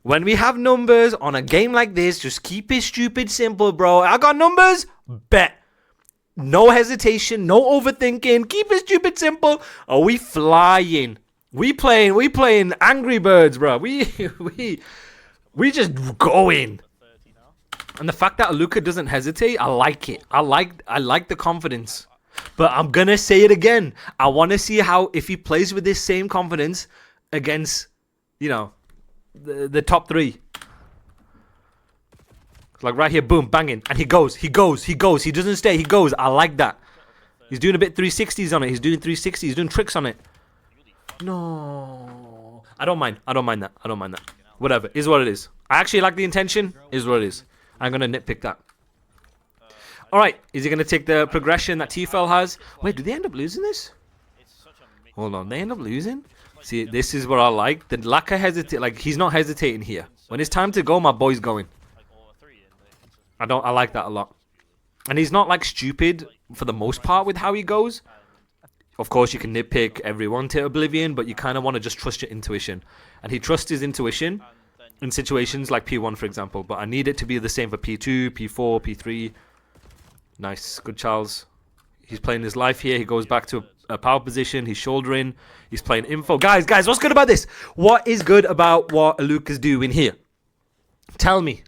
When we have numbers on a game like this, just keep it stupid simple, bro. I got numbers? Bet. No hesitation, no overthinking. Keep it stupid simple. Are we flying? We playing Angry Birds, bro. We just going. 30 now. And the fact that Alluka doesn't hesitate, I like it. I like the confidence. But I'm gonna say it again. I want to see how if he plays with this same confidence against, you know, the top three. Like right here, boom, banging, and he goes. He doesn't stay. He goes. I like that. He's doing a bit 360s on it. He's doing 360s. He's doing tricks on it. No, I don't mind. I don't mind that. Whatever, is what it is. I actually like the intention. Is what it is. I'm gonna nitpick that. All right, is he gonna take the progression that Tfel has? Wait, do they end up losing this? It's such a mix. Hold on, they end up losing. See, this is what I like. The lack of hesitate, like he's not hesitating here. When it's time to go, my boy's going. Like all three in the I like that a lot. And he's not like stupid for the most part with how he goes. Of course, you can nitpick everyone to oblivion, but you kind of want to just trust your intuition. And he trusts his intuition in situations like P1, for example. But I need it to be the same for P2, P4, P3. Nice. Good, Charles. He's playing his life here. He goes back to a power position. He's shouldering. He's playing info. Guys, what's good about this? What is good about what Alluka's doing here? Tell me.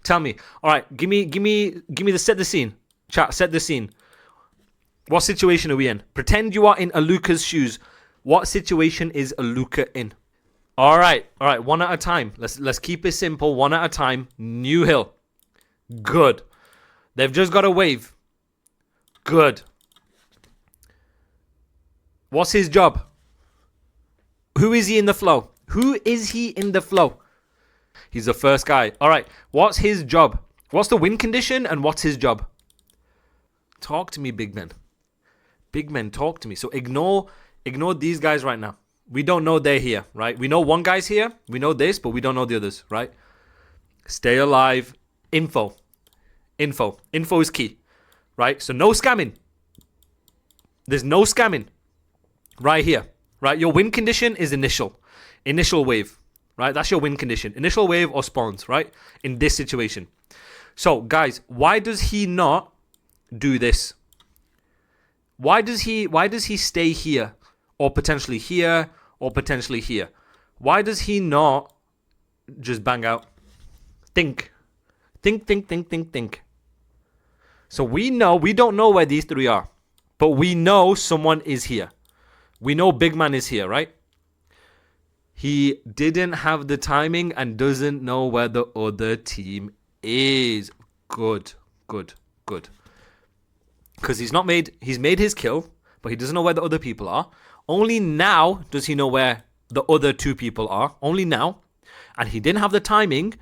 All right, give me the set the scene. Chat, set the scene. What situation are we in? Pretend you are in Alluka's shoes. What situation is Alluka in? All right, one at a time. Let's keep it simple. One at a time. New hill. Good. They've just got a wave. Good. What's his job? Who is he in the flow? He's the first guy. All right. What's his job? What's the win condition and what's his job? Talk to me, big men. Big men, talk to me. So ignore these guys right now. We don't know they're here, right? We know one guy's here. We know this, but we don't know the others, right? Stay alive. Info is key, right? So no scamming. There's no scamming right here, right? Your win condition is initial wave, right? That's your win condition. Initial wave or spawns, right? In this situation. So guys, why does he not do this? Why does he stay here or potentially here or potentially here? Why does he not just bang out? Think. So we don't know where these three are, but we know someone is here. We know big man is here, right? He didn't have the timing and doesn't know where the other team is. Good. Because he's made his kill, but he doesn't know where the other people are. Only now does he know where the other two people are. Only now. And he didn't have the timing,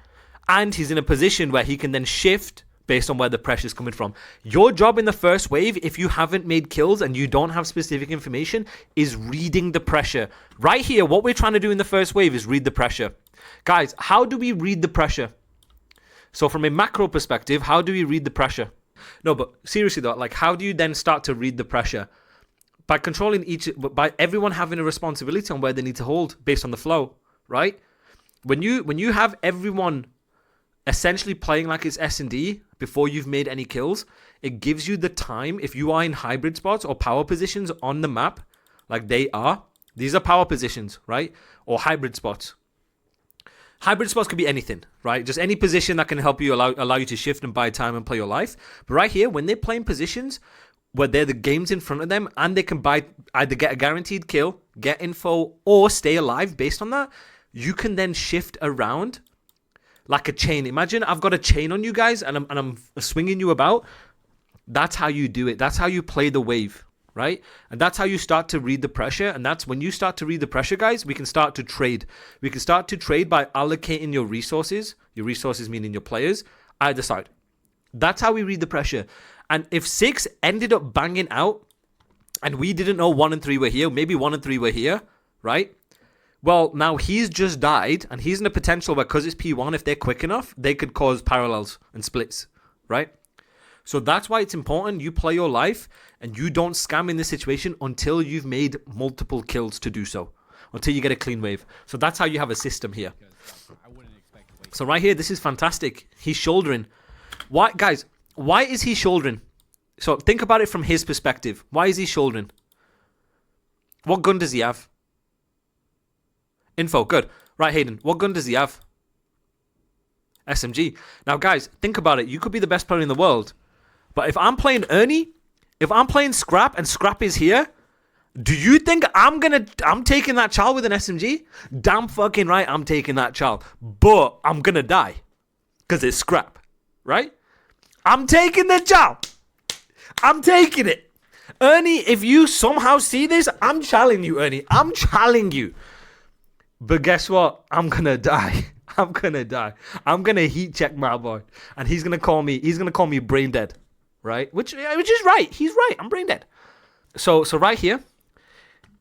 and he's in a position where he can then shift based on where the pressure is coming from. Your job in the first wave, if you haven't made kills and you don't have specific information, is reading the pressure. Right here, what we're trying to do in the first wave is read the pressure. Guys, how do we read the pressure? So from a macro perspective, how do we read the pressure? No, but seriously though, like how do you then start to read the pressure? By controlling by everyone having a responsibility on where they need to hold based on the flow, right? When you have everyone essentially playing like it's S&D before you've made any kills, it gives you the time, if you are in hybrid spots or power positions on the map, like they are, these are power positions, right? Or hybrid spots. Hybrid spots could be anything, right? Just any position that can help you, allow you to shift and buy time and play your life. But right here, when they're playing positions where they're the games in front of them and they can buy, either get a guaranteed kill, get info, or stay alive based on that, you can then shift around like a chain. Imagine I've got a chain on you guys and I'm swinging you about. That's how you do it. That's how you play the wave, right? And that's how you start to read the pressure. And that's when you start to read the pressure, guys, we can start to trade. We can start to trade by allocating your resources meaning your players, either side. That's how we read the pressure. And if 6 ended up banging out and we didn't know 1 and 3 were here, maybe 1 and 3 were here, right? Well, now he's just died and he's in a potential where, because it's P1, if they're quick enough, they could cause parallels and splits, right? So that's why it's important you play your life and you don't scam in this situation until you've made multiple kills to do so, until you get a clean wave. So that's how you have a system here. So right here, this is fantastic. He's shouldering. Why, guys, why is he shouldering? So think about it from his perspective. Why is he shouldering? What gun does he have? Info, good. Right, Hayden, what gun does he have? SMG. Now, guys, think about it. You could be the best player in the world. But if I'm playing Ernie, if I'm playing Scrap and Scrap is here, do you think I'm taking that Chal with an SMG? Damn fucking right I'm taking that Chal. But I'm gonna die. Because it's Scrap. Right? I'm taking the Chal. I'm taking it. Ernie, if you somehow see this, I'm challenging you, Ernie. I'm challenging you. But guess what? I'm gonna die. I'm gonna die. I'm gonna heat check my boy. And he's gonna call me brain dead. Right? Which is right. He's right. I'm brain dead. So right here,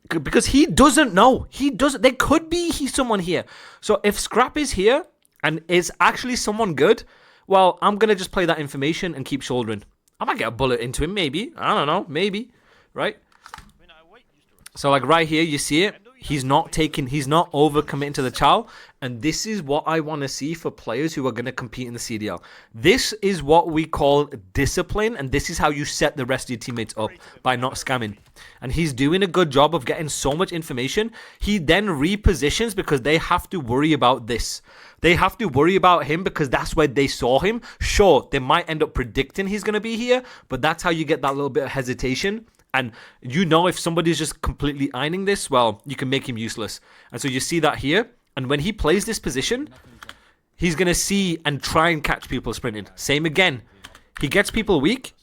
because he doesn't know. There could be someone here. So if Scrap is here and is actually someone good, well, I'm gonna just play that information and keep shouldering. I might get a bullet into him, maybe. I don't know, maybe. Right? So like right here, you see it. He's not overcommitting to the Chal. And this is what I want to see for players who are going to compete in the CDL. This is what we call discipline. And this is how you set the rest of your teammates up, by not scamming. And he's doing a good job of getting so much information. He then repositions because they have to worry about this. They have to worry about him because that's where they saw him. Sure, they might end up predicting he's going to be here. But that's how you get that little bit of hesitation. And you know, if somebody's just completely eyeing this, well, you can make him useless. And so you see that here. And when he plays this position, he's going to see and try and catch people sprinting. Same again. He gets people weak.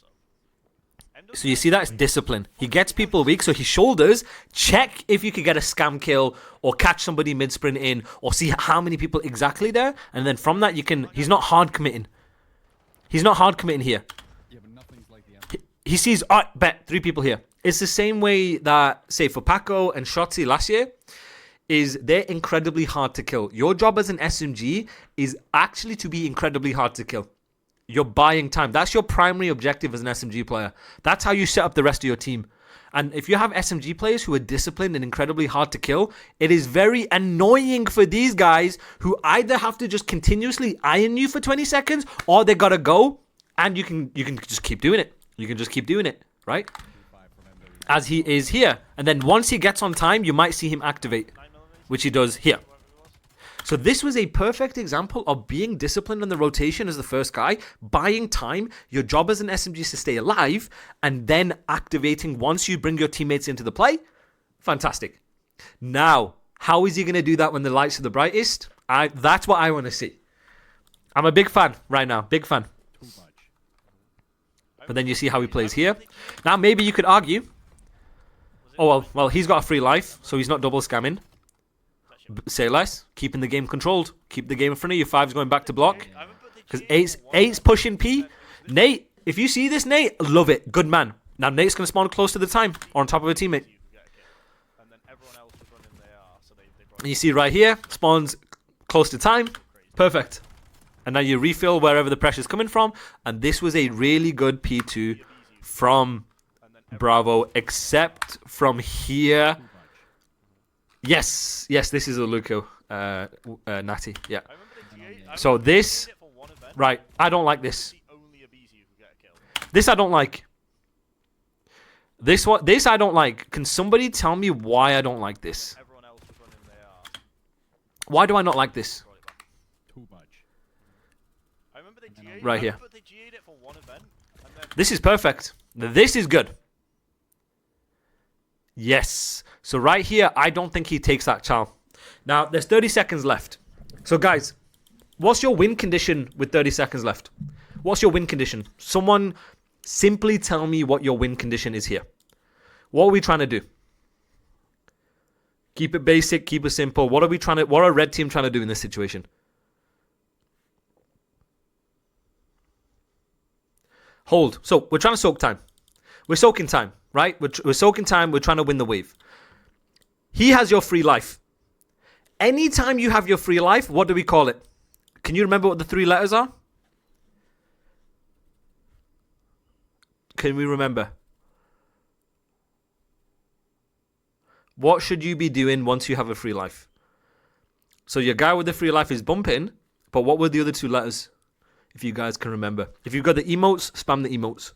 So you see that? It's discipline. He gets people weak. So he shoulders. Check if you could get a scam kill or catch somebody mid-sprint in or see how many people exactly there. And then from that, you can... He's not hard committing. He's not hard committing here. He sees, oh, bet, 3 people here. It's the same way that, say, for Paco and Shotzi last year, is they're incredibly hard to kill. Your job as an SMG is actually to be incredibly hard to kill. You're buying time. That's your primary objective as an SMG player. That's how you set up the rest of your team. And if you have SMG players who are disciplined and incredibly hard to kill, it is very annoying for these guys who either have to just continuously iron you for 20 seconds or they gotta go, and you can just keep doing it. You can just keep doing it, right? As he is here. And then once he gets on time, you might see him activate, which he does here. So this was a perfect example of being disciplined in the rotation as the first guy, buying time. Your job as an SMG is to stay alive, and then activating once you bring your teammates into the play. Fantastic. Now, how is he going to do that when the lights are the brightest? That's what I want to see. I'm a big fan right now. Big fan. But then you see how he plays here. Now, maybe you could argue, oh, well, he's got a free life, so he's not double scamming. Say less. Keeping the game controlled. Keep the game in front of you. 5's going back to block. Because 8's pushing P. Nate, if you see this, Nate, love it. Good man. Now, Nate's going to spawn close to the time or on top of a teammate. And you see right here, spawns close to time. Perfect. And now you refill wherever the pressure's coming from. And this was a really good P2 from Bravo, except from here. Yes, this is Alluka, Natty, yeah. So this, Right, I don't like this. The only Abizi who could get a kill. This I don't like. This I don't like. Can somebody tell me why I don't like this? Everyone else was running AR. Why do I not like this? Brought it back. Too much. I remember they GA'd Right it. here. I remember they GA'd it for one event. And then This is perfect. This is good. Yes. So right here, I don't think he takes that chow. Now, there's 30 seconds left. So guys, what's your win condition with 30 seconds left? What's your win condition? Someone simply tell me what your win condition is here. What are we trying to do? Keep it basic, keep it simple. What are red team trying to do in this situation? Hold. So we're trying to soak time. We're soaking time, right? We're soaking time. We're trying to win the wave. He has your free life. Anytime you have your free life, what do we call it? Can you remember what the 3 letters are? Can we remember? What should you be doing once you have a free life? So your guy with the free life is bumping, but what were the other 2 letters? If you guys can remember. If you've got the emotes, spam the emotes.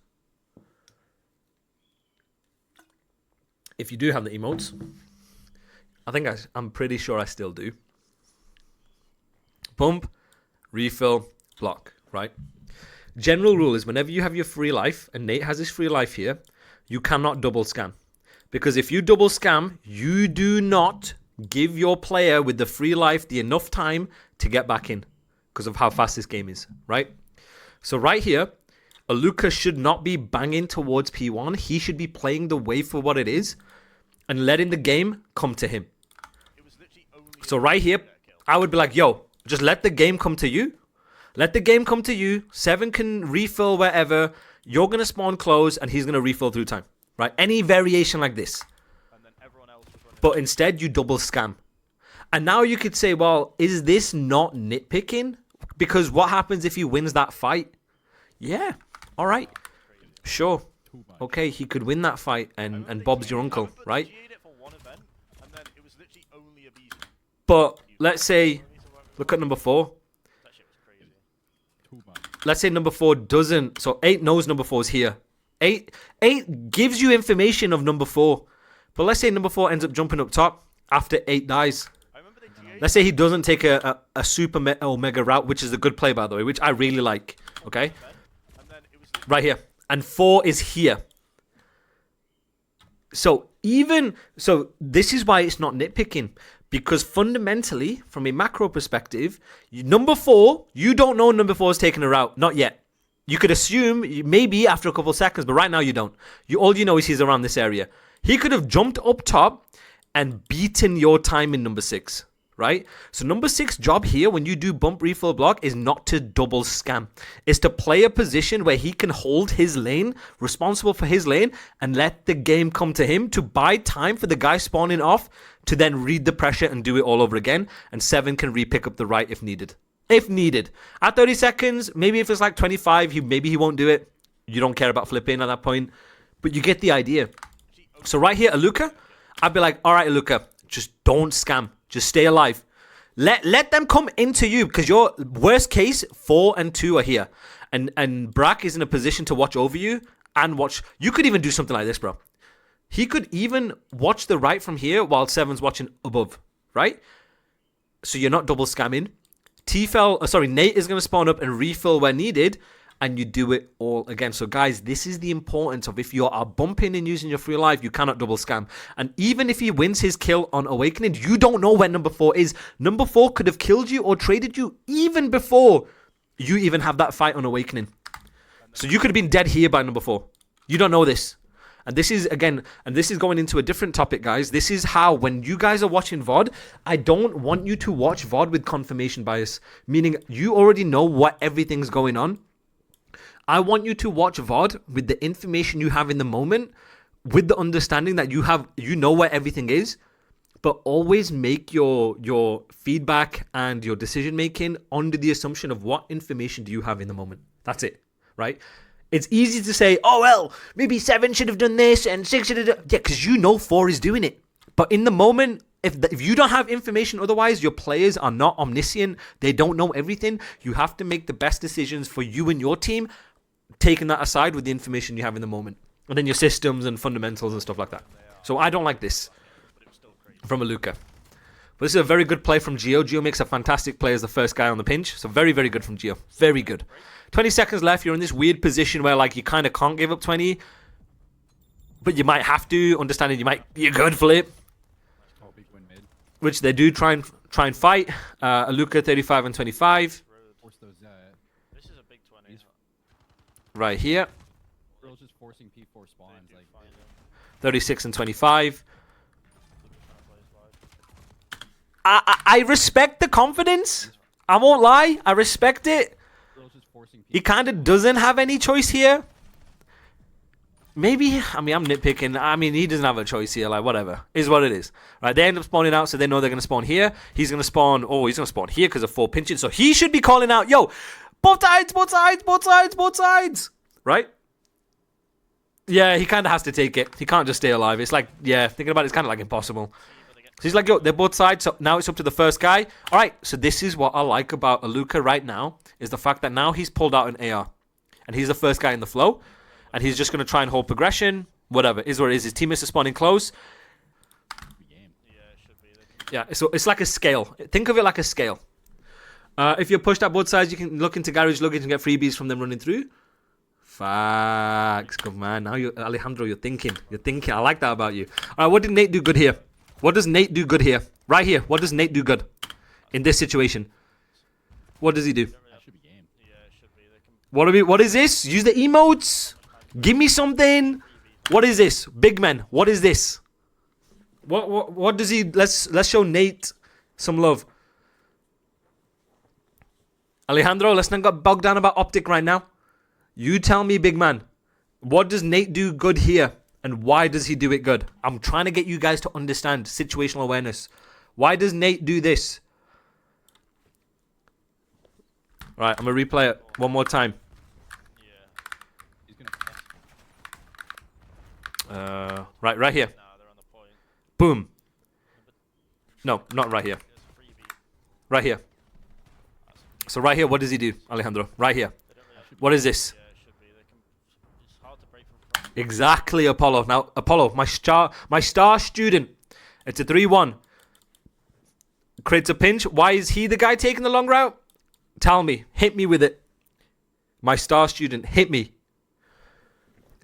If you do have the emotes, I'm pretty sure I still do. Bump, refill, block, right? General rule is whenever you have your free life, and Nate has his free life here, you cannot double scam. Because if you double scam, you do not give your player with the free life the enough time to get back in. Because of how fast this game is, right? So right here, Alluka should not be banging towards P1. He should be playing the wave for what it is and letting the game come to him. it was literally only So right here, I would be like, yo, just let the game come to you. Let the game come to you. 7 can refill wherever. You're going to spawn close and he's going to refill through time, right? Any variation like this. and then everyone else was running. But instead, you double scam. And now you could say, well, is this not nitpicking? Because what happens if he wins that fight? Yeah, all right. Sure. Too much. Okay, he could win that fight and Bob's your uncle, right? They GA'd it for one event, and then it was literally only Abizi. But let's say, look at number 4. That shit was crazy. Too much. Let's say number 4 doesn't. So 8 knows number 4 is here. 8 gives you information of number 4. But let's say number 4 ends up jumping up top after 8 dies. I remember they GA'd Let's say he doesn't take a super omega route, which is a good play, by the way, which I really like. Okay? event, and then it was literally Right here. And 4 is here. So this is why it's not nitpicking. Because fundamentally, from a macro perspective, number 4, you don't know number 4 is taking a route. Not yet. You could assume maybe after a couple seconds, but right now you don't. All you know is he's around this area. He could have jumped up top and beaten your time in number 6. Right? So number 6 job here when you do bump refill block is not to double scam. It's to play a position where he can hold his lane, responsible for his lane, and let the game come to him to buy time for the guy spawning off to then read the pressure and do it all over again. And 7 can re-pick up the right if needed. If needed. At 30 seconds, maybe if it's like 25, maybe he won't do it. You don't care about flipping at that point. But you get the idea. So right here, Alluka, I'd be like, all right, Alluka, just don't scam. Just stay alive. Let them come into you because your worst case 4 and 2 are here, and Brack is in a position to watch over you and watch. You could even do something like this, bro. He could even watch the right from here while 7's watching above, right? So you're not double scamming. Nate is going to spawn up and refill where needed, and you do it all again. So guys, this is the importance of if you are bumping and using your free life, you cannot double scam. And even if he wins his kill on Awakening, you don't know where number 4 is. Number 4 could have killed you or traded you even before you even have that fight on Awakening. So you could have been dead here by number 4. You don't know this. And this is, again, and this is going into a different topic, guys. This is how, when you guys are watching VOD, I don't want you to watch VOD with confirmation bias. Meaning, you already know what everything's going on. I want you to watch VOD with the information you have in the moment, with the understanding that you know where everything is, but always make your feedback and your decision making under the assumption of what information do you have in the moment. That's it, right? It's easy to say, oh, well, maybe 7 should have done this and 6 should have done... Yeah, because you know 4 is doing it. But in the moment, if you don't have information otherwise, your players are not omniscient. They don't know everything. You have to make the best decisions for you and your team, taking that aside with the information you have in the moment. And then your systems and fundamentals and stuff like that. So I don't like this from Alluka. But this is a very good play from Gio. Gio makes a fantastic play as the first guy on the pinch. So very, very good from Gio. Very good. 20 seconds left. You're in this weird position where like you kind of can't give up 20. But you might have to. Understanding you could flip. Oh, big win mid. Which they do try and fight. Alluka 35 and 25. Force those, This is a big 20. Right here. Real's just forcing P4 spawns. Like, 36 and 25. I respect the confidence. I won't lie. I respect it. Real's just forcing P4. He kind of doesn't have any choice here. Maybe, I mean, I'm nitpicking. I mean, he doesn't have a choice here. Like, whatever. Is what it is. Right, they end up spawning out, so they know they're going to spawn here. He's going to spawn, he's going to spawn here because of 4 pinching. So he should be calling out, yo, both sides, both sides, both sides, both sides. Right? Yeah, he kind of has to take it. He can't just stay alive. It's like, yeah, thinking about it, it's kind of like impossible. So he's like, yo, they're both sides, so now it's up to the first guy. All right, so this is what I like about Alluka right now, is the fact that now he's pulled out an AR. And he's the first guy in the flow. And he's just going to try and hold progression. Whatever. Is what it is. His teammates are spawning close. Yeah, so it's like a scale. Think of it like a scale. If you're pushed at both sides, you can look into garage luggage and get freebies from them running through. Facts. Good man. Now, Alejandro, you're thinking. You're thinking. I like that about you. All right, what did Nate do good here? What does Nate do good here? Right here. What does Nate do good in this situation? What does he do? That should be game. What is this? Use the emotes. Give me something. What is this? Big man. What is this? What does he? Let's show Nate some love. Alejandro, let's not get bogged down about optic right now. You tell me, big man. What does Nate do good here? And why does he do it good? I'm trying to get you guys to understand situational awareness. Why does Nate do this? Right, I'm going to replay it one more time. He's gonna Right here. Boom. No, not right here. Right here. So right here, what does he do, Alejandro? Right here. What is this? Exactly, Apollo. Now, Apollo, my star student. It's a 3-1. Creates a pinch. Why is he the guy taking the long route? Tell me. Hit me with it. My star student, hit me.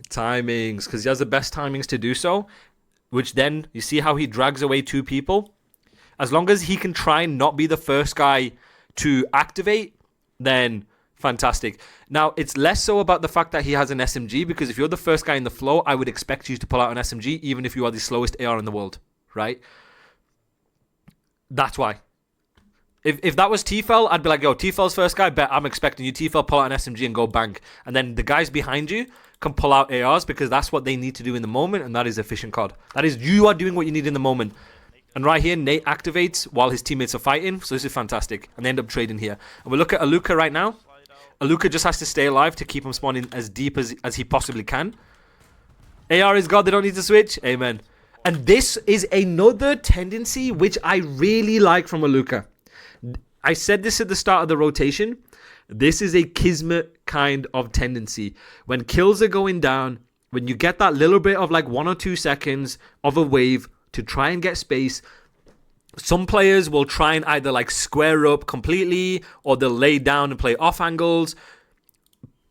Timings, because he has the best timings to do so. Which then, you see how he drags away 2 people? As long as he can try and not be the first guy to activate, then fantastic. Now, it's less so about the fact that he has an SMG, because if you're the first guy in the flow, I would expect you to pull out an SMG, even if you are the slowest AR in the world, right? That's why. If that was Tfel, I'd be like, yo, Tfel's first guy, bet I'm expecting you, Tfel, pull out an SMG and go bang. And then the guys behind you can pull out ARs, because that's what they need to do in the moment, and that is efficient COD. That is, you are doing what you need in the moment. And right here, Nate activates while his teammates are fighting, so this is fantastic. And they end up trading here. And we look at Alluka right now. Alluka just has to stay alive to keep him spawning as deep as he possibly can. AR is God, they don't need to switch. Amen. And this is another tendency which I really like from Alluka. I said this at the start of the rotation. This is a Kismet kind of tendency. When kills are going down, when you get that little bit of like 1 or 2 seconds of a wave to try and get space, some players will try and either like square up completely, or they'll lay down and play off angles.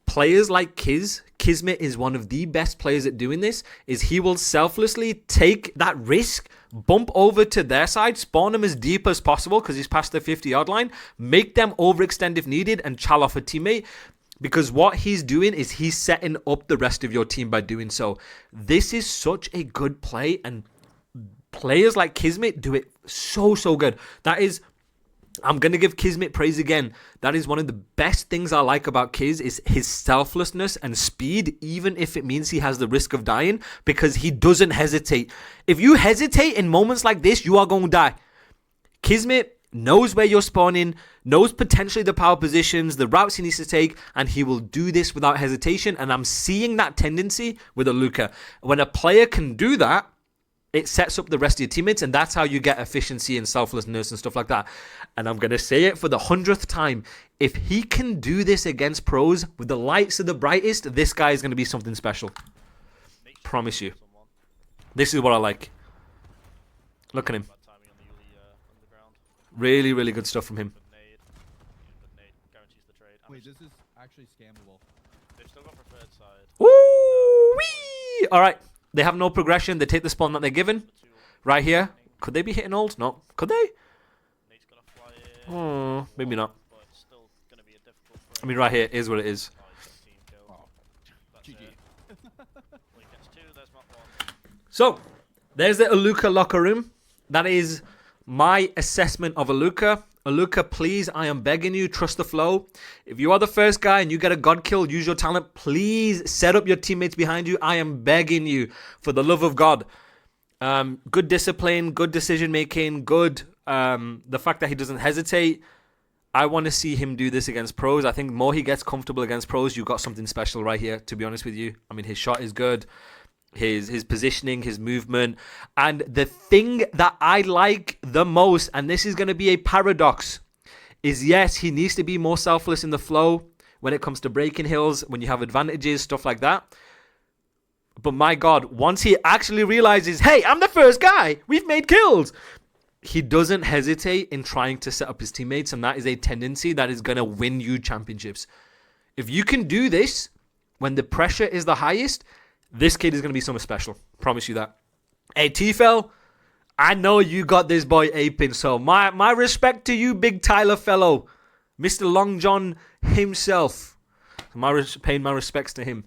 Players like Kismet is one of the best players at doing this, is he will selflessly take that risk, bump over to their side, spawn them as deep as possible because he's past the 50-yard line, make them overextend if needed, and chal off a teammate. Because what he's doing is he's setting up the rest of your team by doing so. This is such a good play, and players like Kismet do it so good. That is, I'm going to give Kismet praise again. That is one of the best things I like about Kiz, is his selflessness and speed, even if it means he has the risk of dying, because he doesn't hesitate. If you hesitate in moments like this, you are going to die. Kismet knows where you're spawning, knows potentially the power positions, the routes he needs to take, and he will do this without hesitation. And I'm seeing that tendency with Alluka. When a player can do that, it sets up the rest of your teammates, and that's how you get efficiency and selflessness and stuff like that. And I'm going to say it for the 100th time. If he can do this against pros with the lights of the brightest, this guy is going to be something special. Promise you. This is what I like. Look at him. Really, really good stuff from him. Wait, this is actually scammable. They've still got preferred side. Woo-wee! All right. They have no progression. They take the spawn that they're given. Right here. Could they be hitting ult? No. Could they? Nate's gonna fly in. Oh, maybe not. But it's still gonna be a difficult I mean, right here is what it is. Oh, he's got a team kill. Oh, That's GG. it. Well, he gets 2, there's not 1. So, there's the Alluka locker room. That is my assessment of Alluka. Alluka, please, I am begging you, trust the flow. If you are the first guy and you get a god kill, use your talent. Please set up your teammates behind you. I am begging you, for the love of God. Good discipline, good decision making, good. The fact that he doesn't hesitate. I want to see him do this against pros. I think the more he gets comfortable against pros, you've got something special right here, to be honest with you. I mean, his shot is good. His positioning, his movement. And the thing that I like the most, and this is going to be a paradox, is yes, he needs to be more selfless in the flow when it comes to breaking hills, when you have advantages, stuff like that. But my God, once he actually realizes, hey, I'm the first guy, we've made kills, he doesn't hesitate in trying to set up his teammates, and that is a tendency that is going to win you championships. If you can do this when the pressure is the highest, this kid is going to be something special. Promise you that. Hey, Tfel, I know you got this boy aping, so my respect to you, big Tyler fellow. Mr. Long John himself. Paying my respects to him.